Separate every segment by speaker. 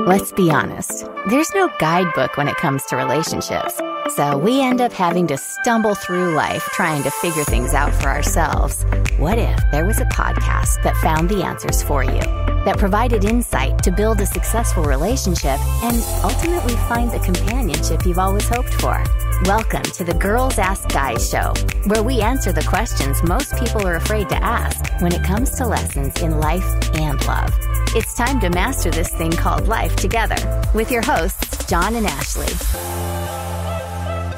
Speaker 1: Let's be honest, there's no guidebook when it comes to relationships. So we end up having to stumble through life trying to figure things out for ourselves. What if there was a podcast that found the answers for you, that provided insight to build a successful relationship and ultimately find the companionship you've always hoped for? Welcome to the Girls Ask Guys show, where we answer the questions most people are afraid to ask when it comes to lessons in life and love. It's time to master this thing called life together with your hosts, John and Ashley.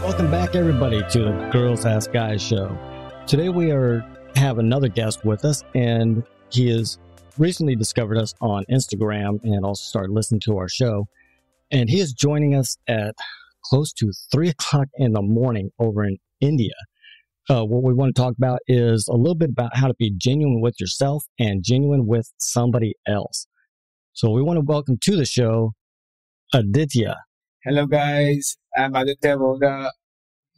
Speaker 2: Welcome back, everybody, to the Girls Ask Guys show. Today we have another guest with us, and he has recently discovered us on Instagram and also started listening to our show. And he is joining us at close to 3 o'clock in the morning over in India. What we want to talk about is a little bit about how to be genuine with yourself and genuine with somebody else. So we want to welcome to the show, Aditya.
Speaker 3: Hello guys, I'm Aditya Voda.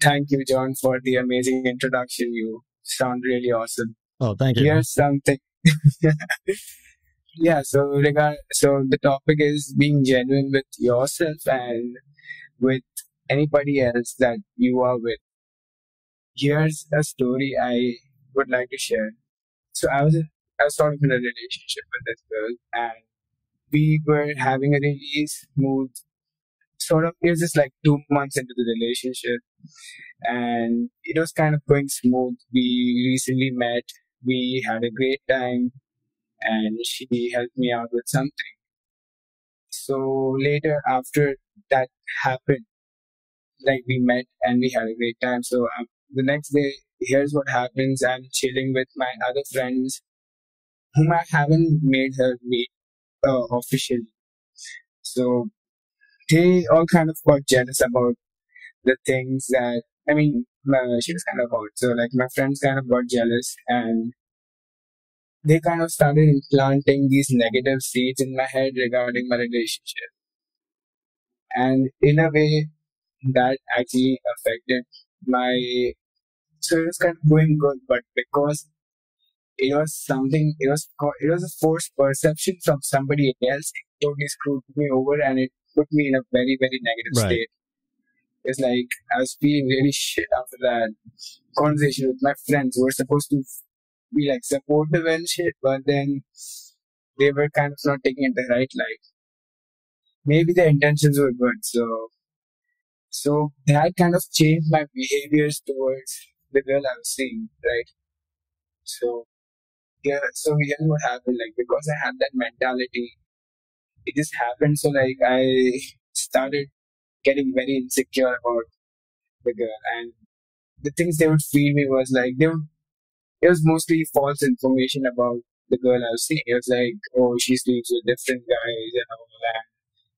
Speaker 3: Thank you, John, for the amazing introduction. You sound really awesome.
Speaker 2: Oh, thank you.
Speaker 3: Here's something. Yeah, so the topic is being genuine with yourself and with anybody else that you are with. Here's a story I would like to share. So I was sort of in a relationship with this girl, and we were having a really smooth it was just like 2 months into the relationship, and it was kind of going smooth. We recently met, we had a great time, and she helped me out with something. So later, after that happened, like we met and we had a great time. So the next day, here's what happens. I'm chilling with my other friends, whom I haven't made her meet officially. So they all kind of got jealous about the things that, she was kind of hot. So like my friends kind of got jealous, and they kind of started implanting these negative seeds in my head regarding my relationship. And in a way that actually affected so it was kind of going good, but because it was a forced perception from somebody else, it totally screwed me over, and it put me in a very, very negative state. It's like I was feeling really shit after that conversation with my friends who were supposed to be like supportive and shit, but then they were kind of not taking it the right light. Maybe their intentions were good, so that kind of changed my behaviors towards the girl I was seeing, right? So here's what happened. Like, because I had that mentality, it just happened. So like I started getting very insecure about the girl, and the things they would feed me was like it was mostly false information about the girl I was seeing. It was like, oh, she sleeps with different guys and all that.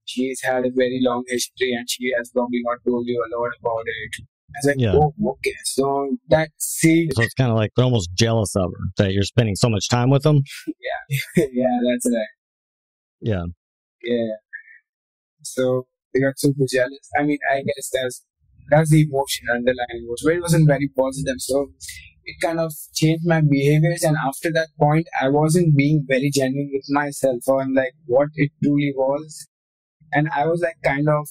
Speaker 3: She's had a very long history, and she has probably not told you a lot about it. I was like, oh, okay. So that seed.
Speaker 2: So it's kind of like they're almost jealous of her that you're spending so much time with them.
Speaker 3: Yeah, yeah, that's right.
Speaker 2: Yeah.
Speaker 3: Yeah. So they got super jealous. I guess that's the emotion, underlying emotion, but it wasn't very positive. So it kind of changed my behaviors, and after that point, I wasn't being very genuine with myself on like what it truly was, and I was like kind of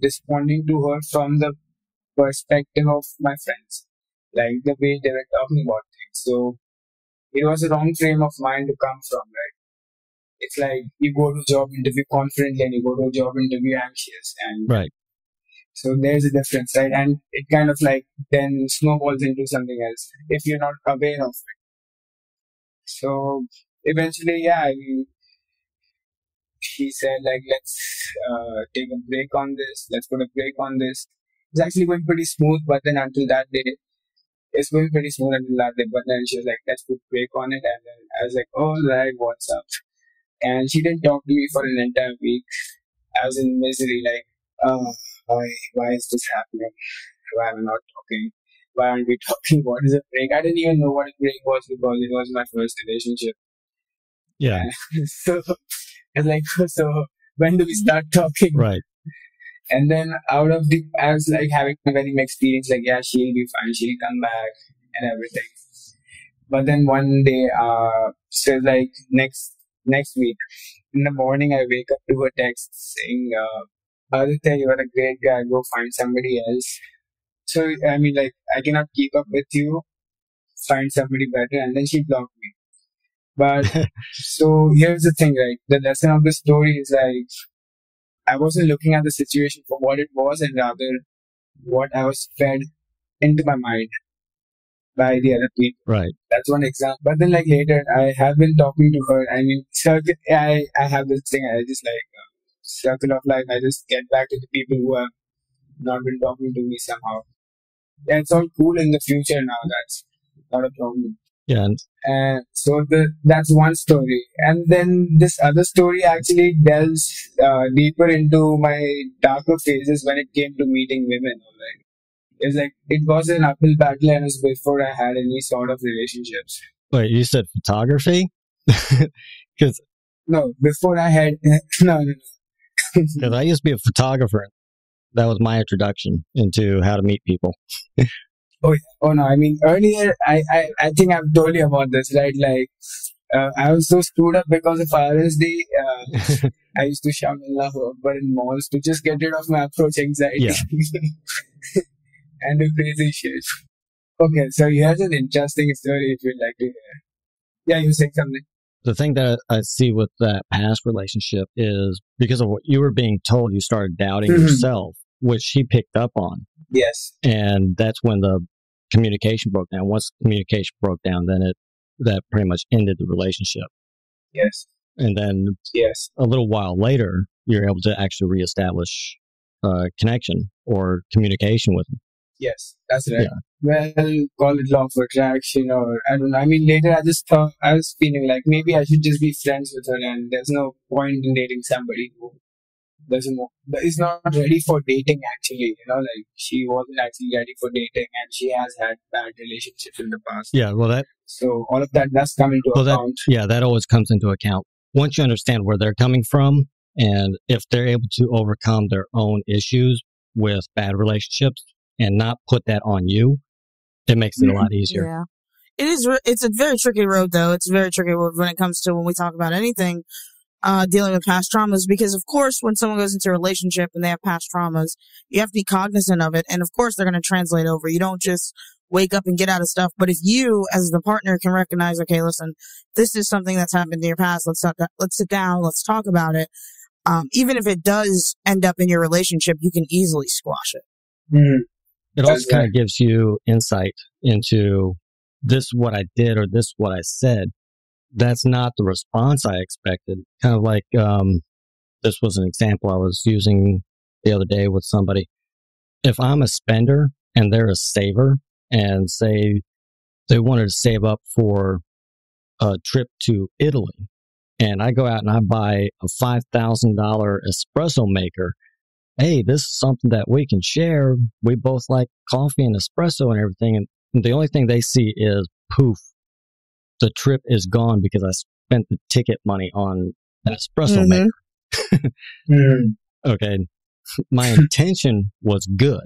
Speaker 3: responding to her from the perspective of my friends, like the way they were talking about things. So it was a wrong frame of mind to come from, right? It's like you go to a job interview confidently and you go to a job interview anxious, and
Speaker 2: right.
Speaker 3: So there's a difference, right? And it kind of like then snowballs into something else if you're not aware of it. So eventually, she said like, let's take a break on this. Let's put a break on this. It's actually going pretty smooth, but then until that day, it's going pretty smooth until that day. But then she was like, let's put a break on it. And then I was like, all right, what's up? And she didn't talk to me for an entire week. I was in misery, like, why is this happening? Why am I not talking? Why aren't we talking? What is a break? I didn't even know what a break was because it was my first relationship.
Speaker 2: Yeah.
Speaker 3: So it's like, so when do we start talking?
Speaker 2: Right.
Speaker 3: And then I was like having a very mixed feelings, like, yeah, she'll be fine, she'll come back and everything. But then one day, so like next week, in the morning, I wake up to a text saying, Aditya, you are a great guy, go find somebody else. So, I mean, like, I cannot keep up with you, find somebody better, and then she blocked me. But, so here's the thing, right? The lesson of the story is like, I wasn't looking at the situation for what it was, and rather what I was fed into my mind by the other people.
Speaker 2: Right.
Speaker 3: That's one example. But then, like, later, I have been talking to her. I mean, I have this thing, I just like, circle of life, I just get back to the people who have not been talking to me somehow. Yeah, it's all cool in the future now. That's not a problem.
Speaker 2: Yeah.
Speaker 3: So that's one story. And then this other story actually delves deeper into my darker phases when it came to meeting women. Like, it's like, it was an uphill battle, and it was before I had any sort of relationships.
Speaker 2: Wait, you said photography? Because
Speaker 3: No, before I had, no.
Speaker 2: Because I used to be a photographer. That was my introduction into how to meet people.
Speaker 3: Oh no! I mean, earlier I think I've told you about this, right? Like, I was so screwed up because of Father's Day. I used to shout Allah Akbar in malls to just get rid of my approach anxiety.
Speaker 2: Yeah.
Speaker 3: And do crazy shit. Okay, so here's an interesting story if you'd like to hear. Yeah, you saying something?
Speaker 2: The thing that I see with that past relationship is because of what you were being told, you started doubting yourself, which she picked up on.
Speaker 3: Yes.
Speaker 2: And that's when the communication broke down. Once the communication broke down, then that pretty much ended the relationship.
Speaker 3: Yes.
Speaker 2: And then
Speaker 3: yes,
Speaker 2: a little while later, you're able to actually reestablish connection or communication with them.
Speaker 3: Yes, that's right. Yeah. Well, call it law of attraction, or I don't know. I mean, later I just thought, I was feeling like maybe I should just be friends with her, and there's no point in dating somebody who is not ready for dating, actually. Like, she wasn't actually ready for dating, and she has had bad relationships in the past.
Speaker 2: Yeah, well,
Speaker 3: so all of that does come into account.
Speaker 2: That always comes into account. Once you understand where they're coming from, and if they're able to overcome their own issues with bad relationships and not put that on you, it makes it a lot easier.
Speaker 4: Yeah. It is. It's a very tricky road, though. It's a very tricky road when it comes to when we talk about anything dealing with past traumas, because, of course, when someone goes into a relationship and they have past traumas, you have to be cognizant of it. And, of course, they're going to translate over. You don't just wake up and get out of stuff. But if you, as the partner, can recognize, okay, listen, this is something that's happened in your past. Let's sit down. Let's talk about it. Even if it does end up in your relationship, you can easily squash it.
Speaker 3: Mm-hmm.
Speaker 2: It also kind of gives you insight into this is what I did or this is what I said. That's not the response I expected. Kind of like this was an example I was using the other day with somebody. If I'm a spender and they're a saver, and say they wanted to save up for a trip to Italy, and I go out and I buy a $5,000 espresso maker, hey, this is something that we can share. We both like coffee and espresso and everything. And the only thing they see is poof, the trip is gone because I spent the ticket money on an espresso maker. Okay. My intention was good.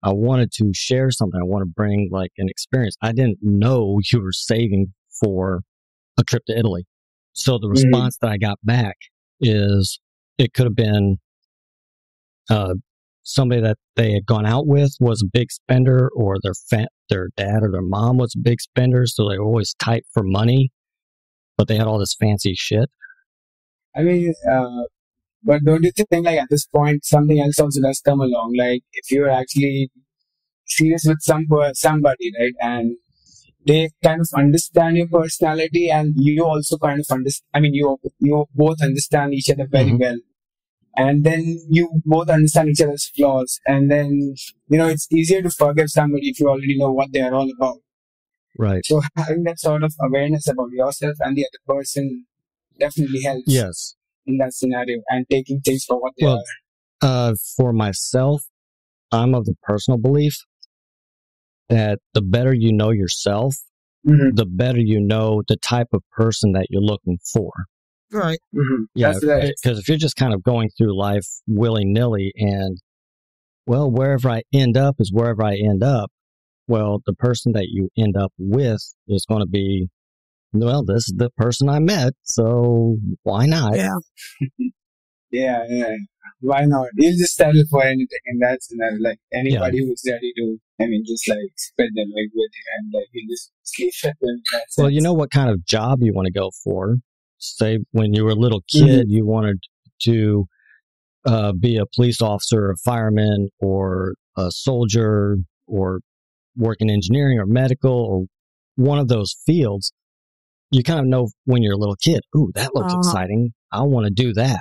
Speaker 2: I wanted to share something. I want to bring like an experience. I didn't know you were saving for a trip to Italy. So the response that I got back is it could have been somebody that they had gone out with was a big spender, or their dad or their mom was a big spender, so they were always tight for money, but they had all this fancy shit.
Speaker 3: I mean, but don't you think, like, at this point, something else also does come along? Like, if you're actually serious with somebody, right, and they kind of understand your personality, and you also kind of understand, I mean, you both understand each other very well. And then you both understand each other's flaws. And then, it's easier to forgive somebody if you already know what they are all about.
Speaker 2: Right.
Speaker 3: So having that sort of awareness about yourself and the other person definitely helps.
Speaker 2: Yes.
Speaker 3: In that scenario, and taking things for what they are.
Speaker 2: For myself, I'm of the personal belief that the better you know yourself, the better you know the type of person that you're looking for.
Speaker 4: Right.
Speaker 2: Yeah, because if you're just kind of going through life willy-nilly and, well, wherever I end up is wherever I end up, well, the person that you end up with is going to be well, this is the person I met, so why not?
Speaker 4: Yeah.
Speaker 3: Yeah. Why not? You'll just settle for anything, and that's like anybody who's ready to, just like spread their leg with you, and like you just sleep with them.
Speaker 2: Well, you know what kind of job you want to go for. Say when you were a little kid, you wanted to be a police officer, a fireman, or a soldier, or work in engineering or medical, or one of those fields. You kind of know when you're a little kid, ooh, that looks exciting. I want to do that.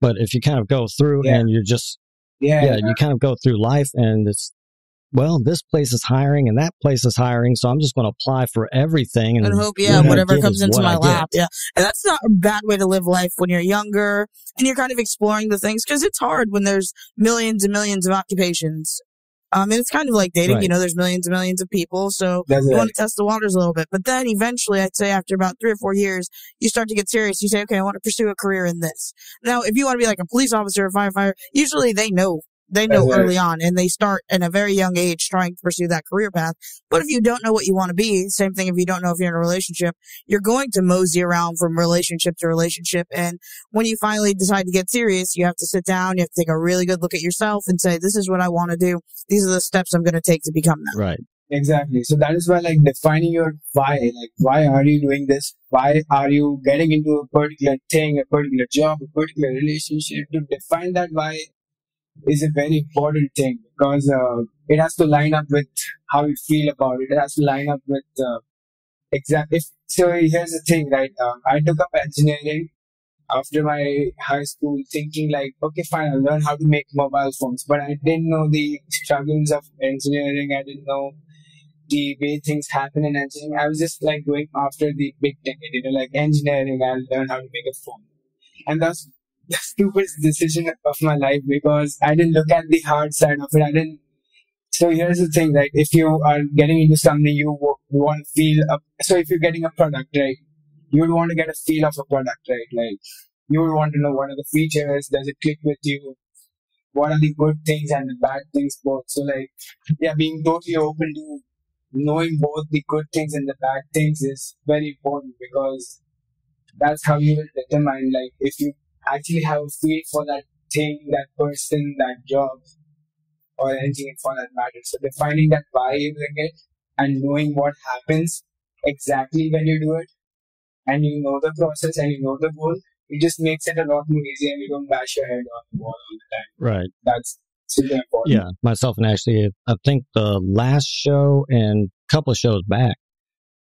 Speaker 2: But if you kind of go through and you're just, you kind of go through life and it's, well, this place is hiring and that place is hiring, so I'm just going to apply for everything and
Speaker 4: hope, whatever comes into my lap. Yeah. And that's not a bad way to live life when you're younger and you're kind of exploring the things, because it's hard when there's millions and millions of occupations. And it's kind of like dating,
Speaker 2: right.
Speaker 4: There's millions and millions of people, so you want to test the waters a little bit. But then eventually, I'd say after about 3 or 4 years, you start to get serious. You say, okay, I want to pursue a career in this. Now, if you want to be like a police officer or a firefighter, usually they know early on, and they start at a very young age trying to pursue that career path. But if you don't know what you want to be, same thing if you don't know if you're in a relationship, you're going to mosey around from relationship to relationship. And when you finally decide to get serious, you have to sit down, you have to take a really good look at yourself and say, this is what I want to do. These are the steps I'm going to take to become that.
Speaker 2: Right.
Speaker 3: Exactly. So that is why, like, defining your why, like, why are you doing this? Why are you getting into a particular thing, a particular job, a particular relationship? To define that why is a very important thing, because it has to line up with how you feel about it. It has to line up with exactly. So here's the thing, right? I took up engineering after my high school, thinking like, okay, fine, I'll learn how to make mobile phones. But I didn't know the struggles of engineering. I didn't know the way things happen in engineering. I was just like going after the big ticket, like engineering. I'll learn how to make a phone, and that's the stupidest decision of my life, because I didn't look at the hard side of it. So here's the thing, right? If you are getting into something, you want to feel so if you're getting a product, right, you would want to get a feel of a product, right? Like, you would want to know what are the features, does it click with you, what are the good things and the bad things both. So like, being totally open to knowing both the good things and the bad things is very important, because that's how you will determine, like, if you actually have a feel for that thing, that person, that job, or anything for that matter. So defining that why you're doing it and knowing what happens exactly when you do it, and you know the process and you know the goal, it just makes it a lot more easy, and you don't bash your head on the wall all the time.
Speaker 2: Right.
Speaker 3: That's super important.
Speaker 2: Yeah. Myself and Ashley, I think the last show and a couple of shows back,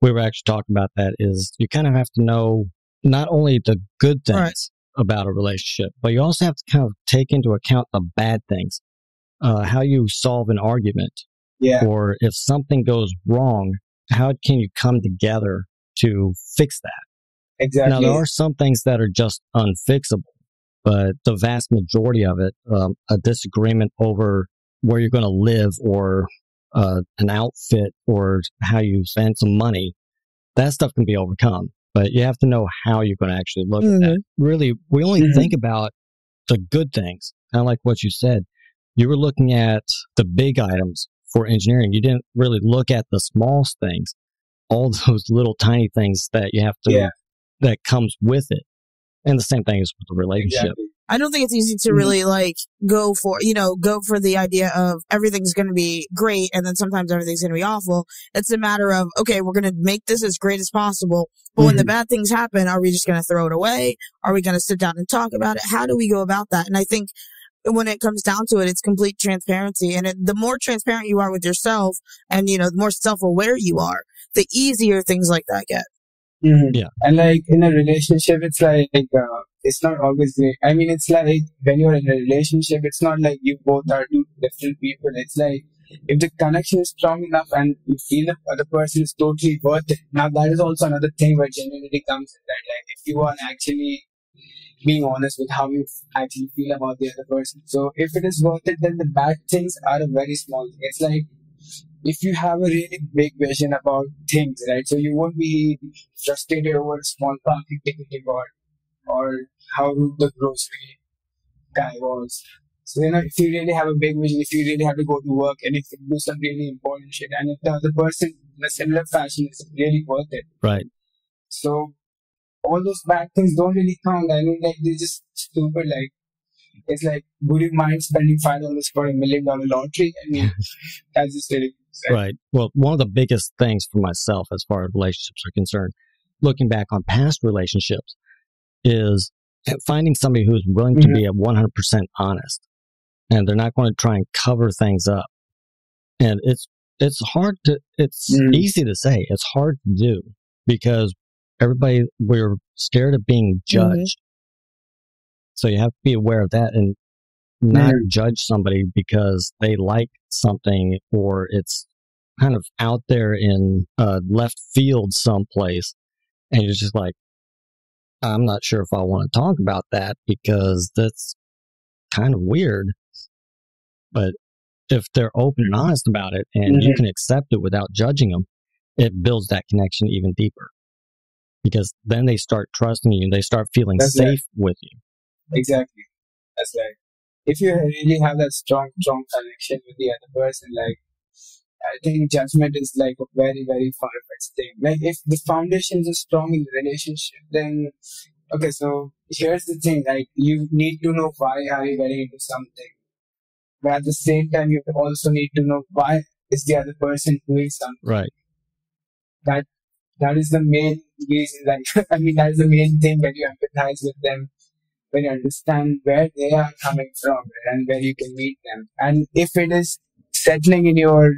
Speaker 2: we were actually talking about that, is you kind of have to know not only the good things about a relationship, but you also have to kind of take into account the bad things, how you solve an argument, or if something goes wrong, how can you come together to fix that?
Speaker 3: Exactly.
Speaker 2: Now, there are some things that are just unfixable, but the vast majority of it, a disagreement over where you're going to live, or an outfit, or how you spend some money, that stuff can be overcome. But you have to know how you're going to actually look at that. Really, we only think about the good things. Kind of like what you said. You were looking at the big items for engineering. You didn't really look at the small things, all those little tiny things that you have to, that comes with it. And the same thing is with the relationship.
Speaker 3: Exactly.
Speaker 4: I don't think it's easy to really go for the idea of everything's going to be great and then sometimes everything's going to be awful. It's a matter of, okay, we're going to make this as great as possible. But when the bad things happen, are we just going to throw it away? Are we going to sit down and talk about it? How do we go about that? And I think when it comes down to it, it's complete transparency. And the more transparent you are with yourself and, the more self-aware you are, the easier things like that get.
Speaker 2: Yeah.
Speaker 3: And like in a relationship, it's like, it's not always great. I mean, it's like when you're in a relationship, it's not like you both are two different people. It's like, if the connection is strong enough and you feel the other person is totally worth it. Now, that is also another thing where genuinity comes in, that like, if you are actually being honest with how you actually feel about the other person. So if it is worth it, then the bad things are a very small thing. It's like, if you have a really big vision about things, right? So you won't be frustrated over a small parking ticket you got, or how rude the grocery guy was. So, if you really have a big vision, if you really have to go to work and if you do some really important shit, and if the other person in a similar fashion is really worth it,
Speaker 2: right?
Speaker 3: So all those bad things don't really count. I mean, like, they're just stupid. Like, it's like, would you mind spending $5 for $1 million lottery? I mean, that's just ridiculous.
Speaker 2: Right. Well, one of the biggest things for myself as far as relationships are concerned, looking back on past relationships, is finding somebody who's willing to be 100% honest, and they're not going to try and cover things up. And it's hard to, it's easy to say, it's hard to do, because we're scared of being judged. So you have to be aware of that and not judge somebody because they like something or it's kind of out there in left field someplace, and you're just like, I'm not sure if I want to talk about that because that's kind of weird. But if they're open and honest about it and you can accept it without judging them, it builds that connection even deeper, because then they start trusting you and they start feeling safe with you.
Speaker 3: Exactly. That's like, if you really have that strong connection with the other person, like, I think judgment is like a very, very far-fetched thing. Like, if the foundations are strong in the relationship, then, okay, so here's the thing, like, you need to know why are you getting into something. But at the same time, you also need to know why is the other person doing something.
Speaker 2: Right.
Speaker 3: That is the main reason, like, I mean, that is the main thing when you empathize with them, when you understand where they are coming from and where you can meet them. And if it is settling in your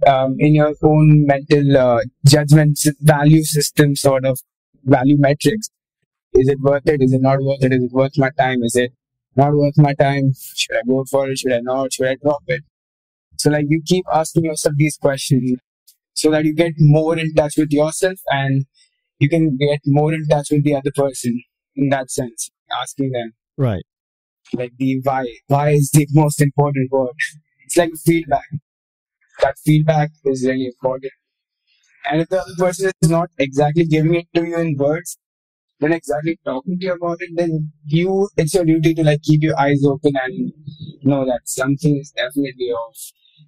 Speaker 3: own mental judgment value system, sort of value metrics, is it worth it? Is it not worth it? Is it worth my time? Is it not worth my time? Should I go for it? Should I not? Should I drop it? So, like, you keep asking yourself these questions so that you get more in touch with yourself and you can get more in touch with the other person in that sense. Asking them.
Speaker 2: Right.
Speaker 3: Like, the why. Why is the most important word. It's like feedback. That feedback is really important. And if the other person is not exactly giving it to you in words, then exactly talking to you about it, then it's your duty to, like, keep your eyes open and know that something is definitely off.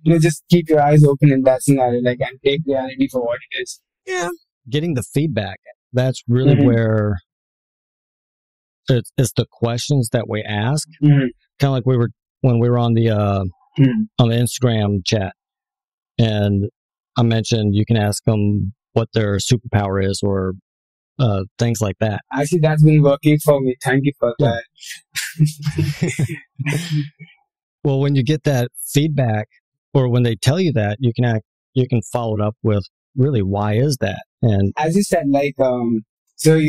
Speaker 3: Just keep your eyes open in that scenario, like, and take reality for what it is.
Speaker 4: Yeah.
Speaker 2: Getting the feedback, that's really where it's the questions that we ask. Kind of like when we were on the Instagram chat, and I mentioned you can ask them what their superpower is or things like that.
Speaker 3: Actually, that's been working for me. Thank you for that.
Speaker 2: Well, when you get that feedback, or when they tell you that, you can follow it up with, really, why is that? And
Speaker 3: as you said, like, so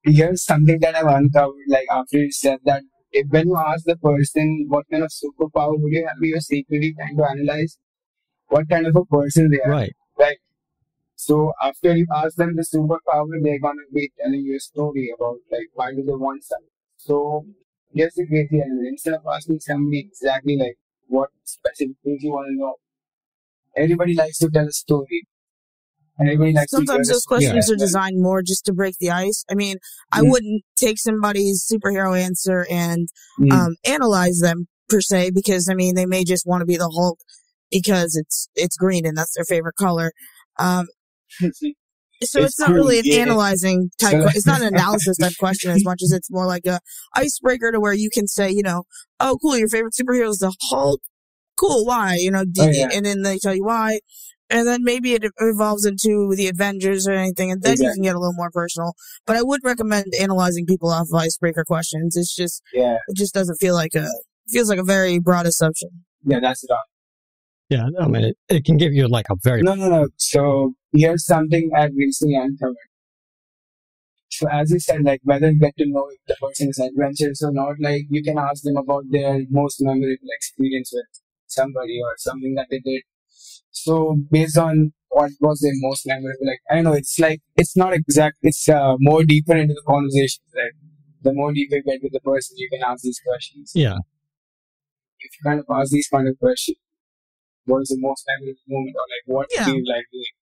Speaker 3: here's something that I've uncovered, like, after you said that, when you ask the person what kind of superpower would you have, you're secretly trying to analyze what kind of a person they are.
Speaker 2: Right.
Speaker 3: Like, so after you ask them the superpower, they're gonna be telling you a story about, like, why do they want something. So here's the crazy element. Instead of asking somebody exactly, like, what specific things you want to know, everybody likes to tell a story.
Speaker 4: Sometimes those questions are designed more just to break the ice. I mean, I wouldn't take somebody's superhero answer and analyze them per se, because, I mean, they may just want to be the Hulk because it's green and that's their favorite color. So it's not really an analyzing type. It's not an analysis type question as much as it's more like a icebreaker to where you can say, oh, cool, your favorite superhero is the Hulk. Cool, why? And then they tell you why. And then maybe it evolves into the Avengers or anything, and then you can get a little more personal. But I would recommend analyzing people off of icebreaker questions. It's just, it just doesn't feel like feels like a very broad assumption.
Speaker 3: Yeah, that's it all.
Speaker 2: Yeah, I mean, it can give you like a very...
Speaker 3: No. So here's something I've recently uncovered. So as you said, like, whether you get to know if the person is adventurous or not, like, you can ask them about their most memorable experience with somebody or something that they did. So based on what was their most memorable, like, I don't know, it's like, it's not exact, it's more deeper into the conversation. Like, the more deeper you get with the person, you can ask these questions.
Speaker 2: Yeah.
Speaker 3: If you kind of ask these kind of questions, what is the most memorable moment, or like, what do you like doing?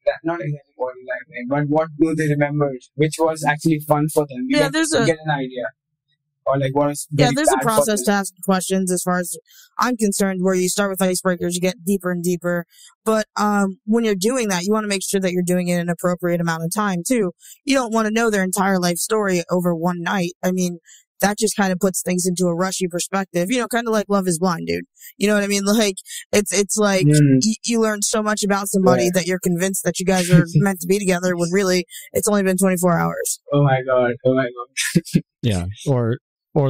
Speaker 3: That, not exactly what you like doing, but what do they remember, which was actually fun for them. You get an idea. or like what is
Speaker 4: Yeah,
Speaker 3: very
Speaker 4: there's a
Speaker 3: bad for
Speaker 4: process
Speaker 3: them.
Speaker 4: to ask questions as far as I'm concerned, where you start with icebreakers, you get deeper and deeper. But when you're doing that, you want to make sure that you're doing it in an appropriate amount of time too. You don't want to know their entire life story over one night. I mean, that just kind of puts things into a rushy perspective. You know, kind of like Love is Blind, dude. You know what I mean? Like, it's like you learn so much about somebody that you're convinced that you guys are meant to be together when really it's only been 24 hours.
Speaker 3: Oh my god.
Speaker 2: Yeah. Or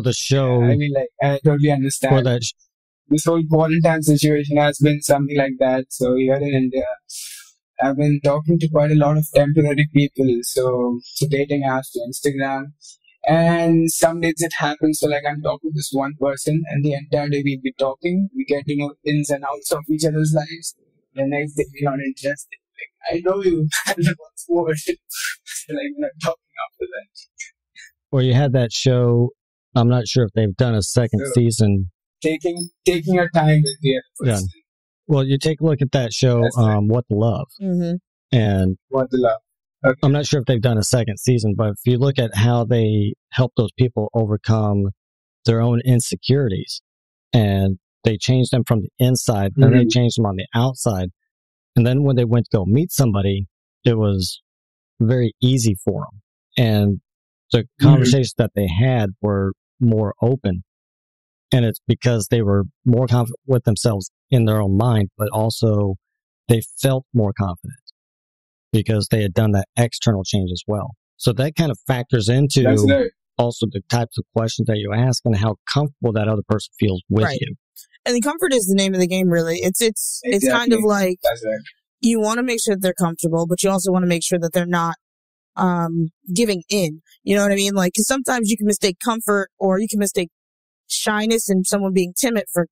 Speaker 2: the show.
Speaker 3: I mean, like, I totally understand.
Speaker 2: Or that
Speaker 3: this whole quarantine situation has been something like that. So here in India, I've been talking to quite a lot of temporary people. So dating apps, to Instagram. And some days it happens, so like I'm talking to this one person and the entire day we'll be talking, we get to know ins and outs of each other's lives. The next day we're not interested. Like, I know you, and what's more? So like we're not talking after that.
Speaker 2: Or you had that show, I'm not sure if they've done a second season.
Speaker 3: Taking your time with the other person.
Speaker 2: Yeah. Well, you take a look at that show,
Speaker 3: right.
Speaker 2: What the Love.
Speaker 4: Mm-hmm.
Speaker 2: And
Speaker 3: What the Love. Okay.
Speaker 2: I'm not sure if they've done a second season, but if you look at how they help those people overcome their own insecurities, and they changed them from the inside, then they changed them on the outside. And then when they went to go meet somebody, it was very easy for them. And the conversations that they had were more open. And it's because they were more confident with themselves in their own mind, but also they felt more confident because they had done that external change as well. So that kind of factors into also the types of questions that you ask and how comfortable that other person feels with you.
Speaker 4: And the comfort is the name of the game, really. It's kind of like you want to make sure that they're comfortable, but you also want to make sure that they're not giving in. You know what I mean? Like, 'cause sometimes you can mistake comfort, or you can mistake shyness and someone being timid for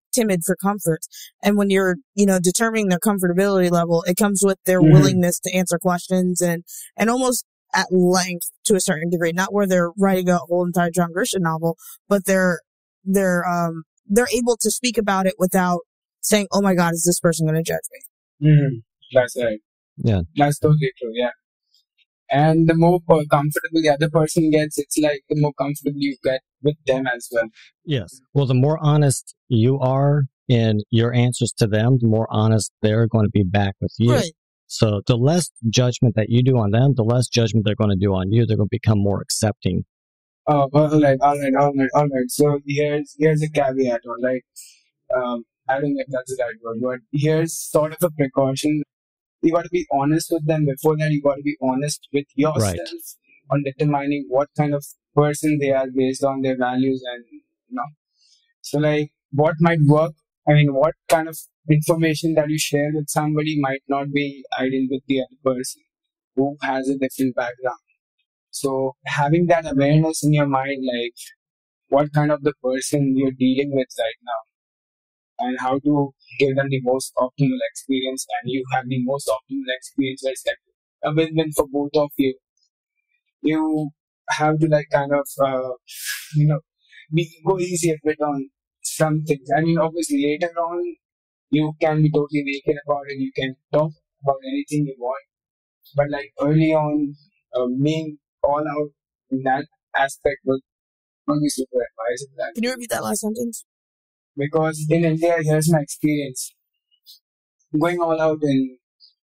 Speaker 4: comfort. And when you're, determining their comfortability level, it comes with their willingness to answer questions and almost at length to a certain degree. Not where they're writing a whole entire John Grisham novel, but they're able to speak about it without saying, "Oh my God, is this person going to judge
Speaker 3: me?" That's right.
Speaker 2: Yeah,
Speaker 3: that's totally true. Yeah. And the more comfortable the other person gets, it's like the more comfortable you get with them as well.
Speaker 2: Yes. Well, the more honest you are in your answers to them, the more honest they're going to be back with you.
Speaker 4: Right.
Speaker 2: So the less judgment that you do on them, the less judgment they're going to do on you. They're going to become more accepting.
Speaker 3: Oh, all right. So here's a caveat, all right. I don't know if that's the right word, but here's sort of a precaution. You got to be honest with them. Before that, you got to be honest with yourself on determining what kind of person they are based on their values and, So like what might work, what kind of information that you share with somebody might not be ideal with the other person who has a different background. So having that awareness in your mind, like what kind of the person you're dealing with right now, and how to give them the most optimal experience, and you have the most optimal experience, that's like a win-win for both of you. You have to go easy a bit on some things. Obviously later on, you can be totally naked about it. You can talk about anything you want. But like early on, being all out in that aspect would be super advisable.
Speaker 4: Can you repeat that last sentence?
Speaker 3: Because in India, here's my experience. Going all out and,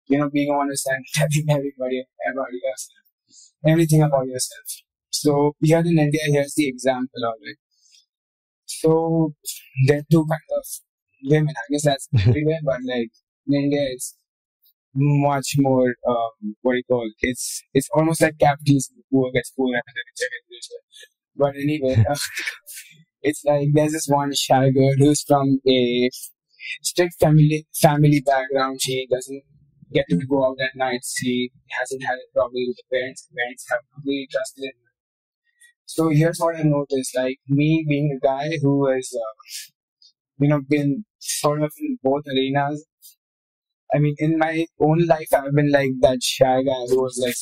Speaker 3: being honest and telling everybody about yourself. Everything about yourself. So here in India, here's the example of it. So there are two kinds of women. I guess that's everywhere, but like in India, it's much more, it's almost like capitalism. Poor gets poorer and the richer gets richer. But anyway, it's like there's this one shy girl who's from a strict family background. She doesn't get to go out at night. She hasn't had a problem with the parents. The parents have completely trusted in her. So here's what I noticed, like me being a guy who has, been sort of in both arenas. In my own life, I've been like that shy guy who was like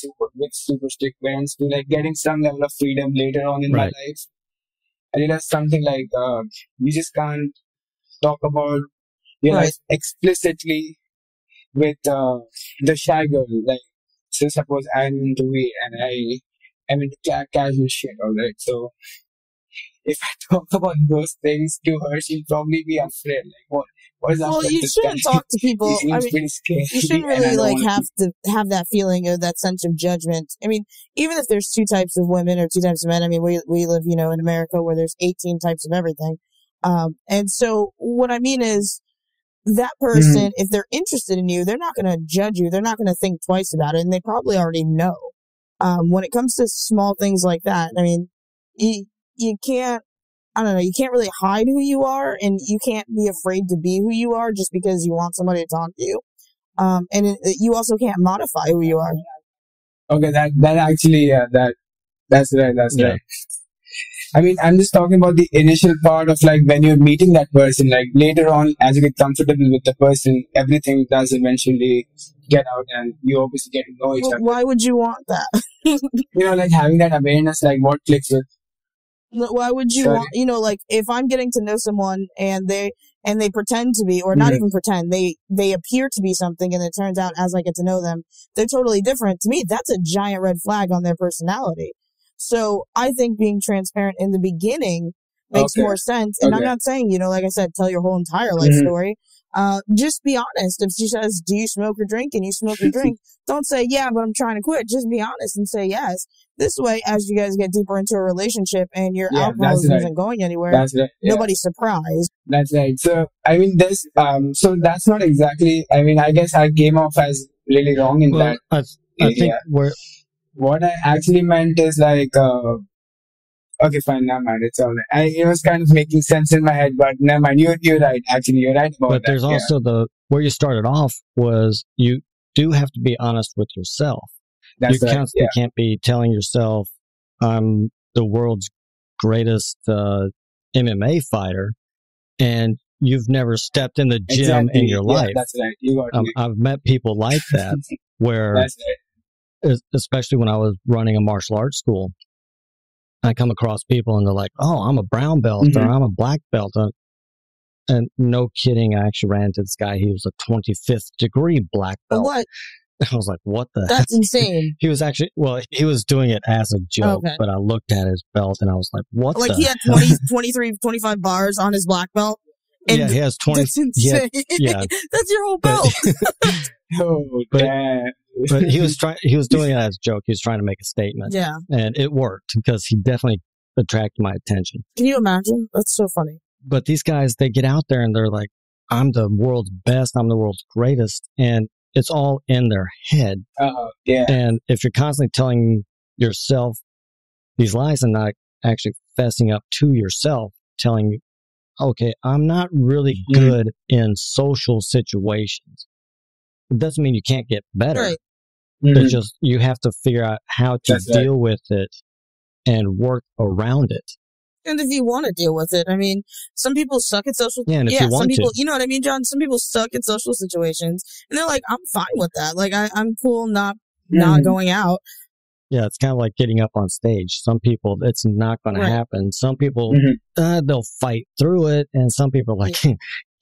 Speaker 3: super strict parents, to like getting some level of freedom later on in my life. And it has something like, you just can't talk about your life explicitly with the shy girl. Like, so suppose I'm into weed and I am into casual shit, alright? So if I talk about those things to her, she'll probably be afraid. Like, what is up
Speaker 4: Well,
Speaker 3: with
Speaker 4: you
Speaker 3: this
Speaker 4: shouldn't
Speaker 3: guy?
Speaker 4: talk to people.
Speaker 3: He
Speaker 4: I
Speaker 3: seems
Speaker 4: mean,
Speaker 3: pretty scary.
Speaker 4: you shouldn't
Speaker 3: and I
Speaker 4: really
Speaker 3: don't
Speaker 4: like
Speaker 3: wanna
Speaker 4: have to have that feeling of that sense of judgment. I mean, even if there's two types of women or two types of men, I mean, we live, in America where there's 18 types of everything. And so what I mean is that person, if they're interested in you, they're not going to judge you. They're not going to think twice about it. And they probably already know. When it comes to small things like that, I mean, you can't, I don't know, you can't really hide who you are, and you can't be afraid to be who you are just because you want somebody to talk to you. You also can't modify who you are.
Speaker 3: Okay, that actually, yeah, that's right, right. I mean, I'm just talking about the initial part of like when you're meeting that person, like later on, as you get comfortable with the person, everything does eventually get out and you obviously get to know each other.
Speaker 4: Why would you want that?
Speaker 3: Like having that awareness, like what clicks with.
Speaker 4: Why would you want, like if I'm getting to know someone and they pretend to be, or not even pretend, they appear to be something, and it turns out as I get to know them, they're totally different. To me, that's a giant red flag on their personality. So I think being transparent in the beginning makes more sense. And I'm not saying, like I said, tell your whole entire life story. Just be honest. If she says, do you smoke or drink? And you smoke or drink, don't say, yeah, but I'm trying to quit. Just be honest and say yes. This way, as you guys get deeper into a relationship and your alcoholism isn't going anywhere, nobody's surprised.
Speaker 3: That's right. So, I mean, so that's not exactly, I mean, I guess I came off as really wrong in that.
Speaker 2: I think
Speaker 3: what I actually meant is like, okay, fine, never mind. It's all right. It was kind of making sense in my head, but never mind. You're right. Actually, you're right about that.
Speaker 2: But there's also where you started off was you do have to be honest with yourself. You constantly can't be telling yourself, I'm the world's greatest MMA fighter, and you've never stepped in the gym in your life.
Speaker 3: That's right. You got me.
Speaker 2: I've met people like that where, especially when I was running a martial arts school, I come across people and they're like, oh, I'm a brown belt or I'm a black belt. And no kidding, I actually ran into this guy. He was a 25th degree black belt.
Speaker 4: What?
Speaker 2: I was like, what the
Speaker 4: That's
Speaker 2: heck?
Speaker 4: insane.
Speaker 2: He was actually, he was doing it as a joke, but I looked at his belt and I was like, what
Speaker 4: Like he had 23, 25 bars on his black belt? And
Speaker 2: he has 20.
Speaker 4: That's insane. That's your whole belt.
Speaker 2: But he was doing it as a joke. He was trying to make a statement.
Speaker 4: Yeah.
Speaker 2: And it worked because he definitely attracted my attention.
Speaker 4: Can you imagine? That's so funny.
Speaker 2: But these guys, they get out there and they're like, I'm the world's best. I'm the world's greatest. And it's all in their head. And if you're constantly telling yourself these lies and not actually fessing up to yourself, telling you, okay, I'm not really good in social situations. It doesn't mean you can't get better.
Speaker 4: Right.
Speaker 2: It's just you have to figure out how to deal with it and work around it.
Speaker 4: And if you want to deal with it, I mean, some people suck at social.
Speaker 2: Yeah, and if you want
Speaker 4: some people,
Speaker 2: to.
Speaker 4: you know what I mean, John? Some people suck at social situations, and they're like, I'm fine with that. Like, I'm cool not going out.
Speaker 2: Yeah, it's kind of like getting up on stage. Some people, it's not going to happen. Some people, they'll fight through it, and some people are like,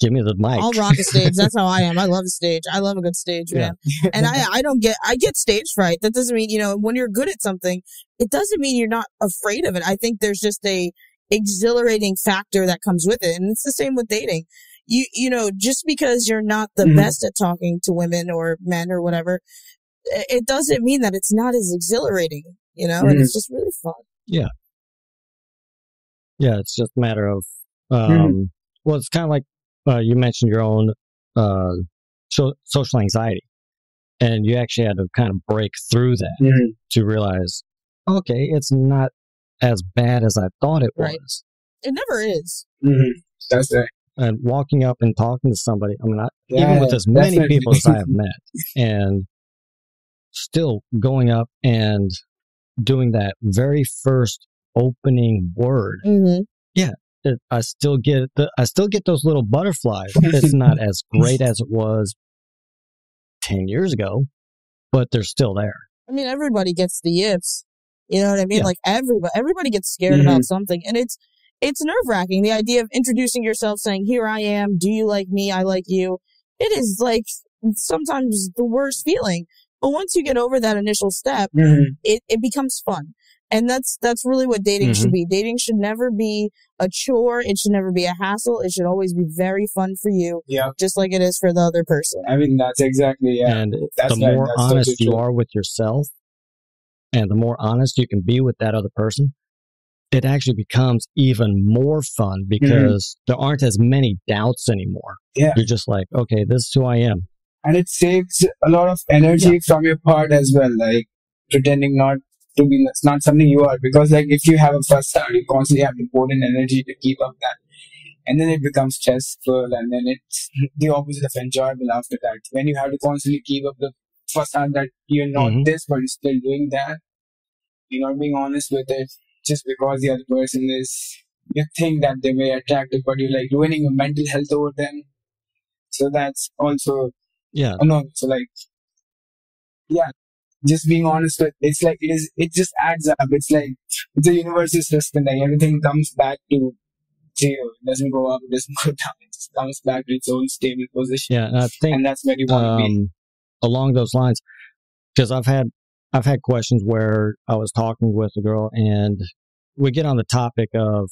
Speaker 2: give me the mic.
Speaker 4: I'll rock a stage. That's how I am. I love a stage. I love a good stage, man. And I get stage fright. That doesn't mean, when you're good at something, it doesn't mean you're not afraid of it. I think there's just a exhilarating factor that comes with it. And it's the same with dating. Just because you're not the best at talking to women or men or whatever, it doesn't mean that it's not as exhilarating, and it's just really fun. Yeah.
Speaker 2: Yeah. It's just a matter of, well, it's kind of like, you mentioned your own, social anxiety, and you actually had to kind of break through that to realize, okay, it's not as bad as I thought it was.
Speaker 4: It never is.
Speaker 3: That's right.
Speaker 2: And walking up and talking to somebody, I mean, even with as many people as I have met, and still going up and doing that very first opening word. Yeah. I still get those little butterflies. It's not as great as it was 10 years ago, but they're still there.
Speaker 4: I mean, everybody gets the yips. You know what I mean? Yeah. Like everybody gets scared about something, and it's nerve-wracking. The idea of introducing yourself, saying, "Here I am. Do you like me? I like you." It is like sometimes the worst feeling. But once you get over that initial step, it becomes fun. And that's really what dating should be. Dating should never be a chore. It should never be a hassle. It should always be very fun for you, just like it is for the other person.
Speaker 3: I mean, that's exactly,
Speaker 2: And the more honest you are with yourself, and the more honest you can be with that other person, it actually becomes even more fun because there aren't as many doubts anymore.
Speaker 3: Yeah.
Speaker 2: You're just like, okay, this is who I am.
Speaker 3: And it saves a lot of energy from your part as well, like pretending not to be, it's not something you are. Because like if you have a first start, you constantly have to put in energy to keep up that. And then it becomes stressful, and then it's the opposite of enjoyable after that. When you have to constantly keep up the first start that you're not this, but you're still doing that. You're not being honest with it just because the other person is, you think that they're very attractive, but you're like ruining your mental health over them. So that's also annoying. So like, just being honest with, it's like, it just adds up. It's like, it's a universal system. Like everything comes back to zero. It doesn't go up, it doesn't go down. It just comes back to its own stable position.
Speaker 2: Yeah, and I think,
Speaker 3: and that's where you want to be.
Speaker 2: Along those lines, because I've had questions where I was talking with a girl and we get on the topic of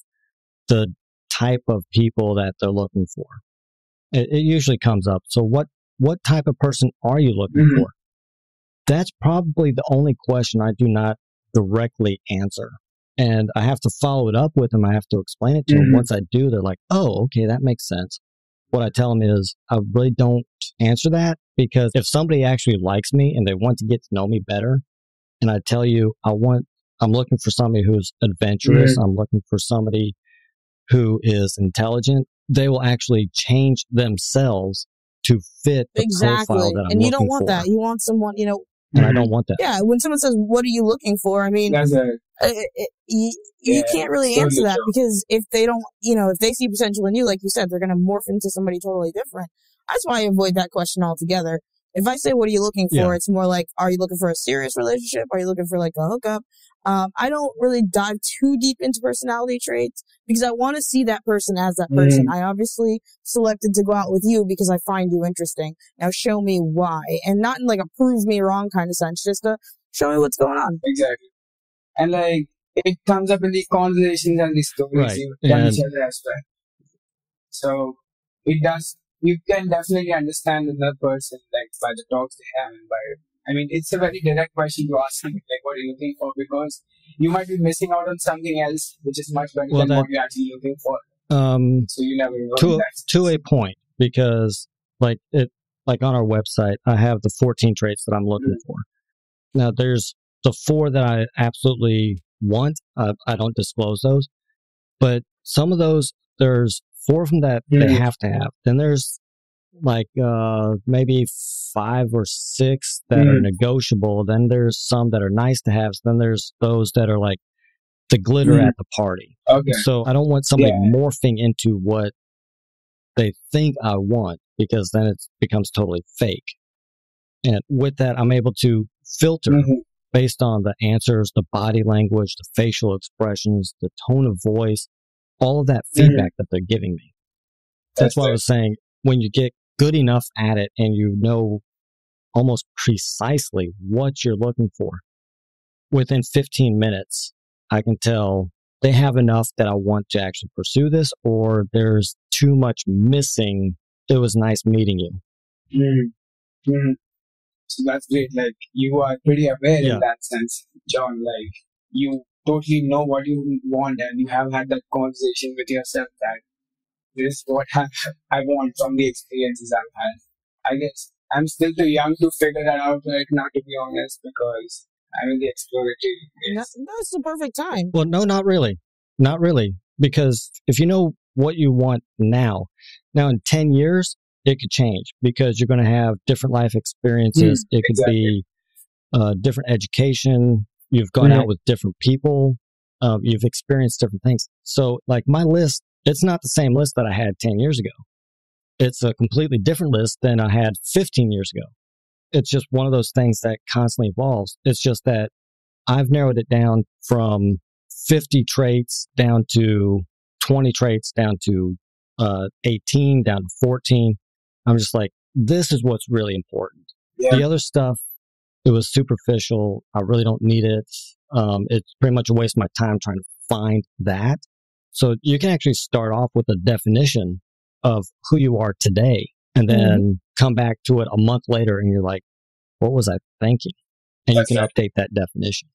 Speaker 2: the type of people that they're looking for. It usually comes up. So what type of person are you looking for? That's probably the only question I do not directly answer. And I have to follow it up with them. I have to explain it to them. Once I do, they're like, oh, okay, that makes sense. What I tell them is I really don't answer that, because if somebody actually likes me and they want to get to know me better, and I tell you, I'm looking for somebody who's adventurous, I'm looking for somebody who is intelligent, they will actually change themselves to fit the profile that I'm looking for.
Speaker 4: And you don't want that. You want someone,
Speaker 2: and I don't want that.
Speaker 4: Yeah, when someone says, what are you looking for? I mean, you can't really answer that, because if they don't, if they see potential in you, like you said, they're going to morph into somebody totally different. That's why I avoid that question altogether. If I say, what are you looking for? It's more like, are you looking for a serious relationship? Are you looking for like a hookup? I don't really dive too deep into personality traits because I want to see that person as that person. I obviously selected to go out with you because I find you interesting. Now show me why, and not in like a prove me wrong kind of sense, just to show me what's going on.
Speaker 3: Exactly. And like, it comes up in the conversations and the stories you tell each other as well. So it does, you can definitely understand another person like by the talks they have, and by, I mean, it's a very direct question to ask them, like, what are you looking for? Because you might be missing out on something else which is much better than what you're actually looking for. So you never know
Speaker 2: to a point, because like on our website, I have the 14 traits that I'm looking for. Now there's the 4 that I absolutely want. I don't disclose those, but some of those, there's 4 of them that they have to have. Then there's like maybe 5 or 6 that are negotiable. Then there's some that are nice to have. Then there's those that are like the glitter at the party. Okay. So I don't want somebody morphing into what they think I want, because then it becomes totally fake. And with that, I'm able to filter based on the answers, the body language, the facial expressions, the tone of voice, all of that feedback that they're giving me. That's why I was saying, when you get good enough at it and you know almost precisely what you're looking for, within 15 minutes, I can tell they have enough that I want to actually pursue this, or there's too much missing. It was nice meeting you.
Speaker 3: So that's great. Like, you are pretty aware in that sense, John. Like, you totally know what you want, and you have had that conversation with yourself that this is what I want from the experiences I've had. I guess I'm still too young to figure that out right now, to be honest, because I'm in the exploratory phase.
Speaker 4: That's the perfect time.
Speaker 2: Well, no, not really. Not really. Because if you know what you want now in 10 years, it could change, because you're going to have different life experiences. It could be different education. You've gone out with different people. You've experienced different things. So like my list, it's not the same list that I had 10 years ago. It's a completely different list than I had 15 years ago. It's just one of those things that constantly evolves. It's just that I've narrowed it down from 50 traits down to 20 traits, down to 18, down to 14. I'm just like, this is what's really important. The other stuff, it was superficial. I really don't need it. It's pretty much a waste of my time trying to find that. So you can actually start off with a definition of who you are today and then come back to it a month later and you're like, what was I thinking? And you can update that definition.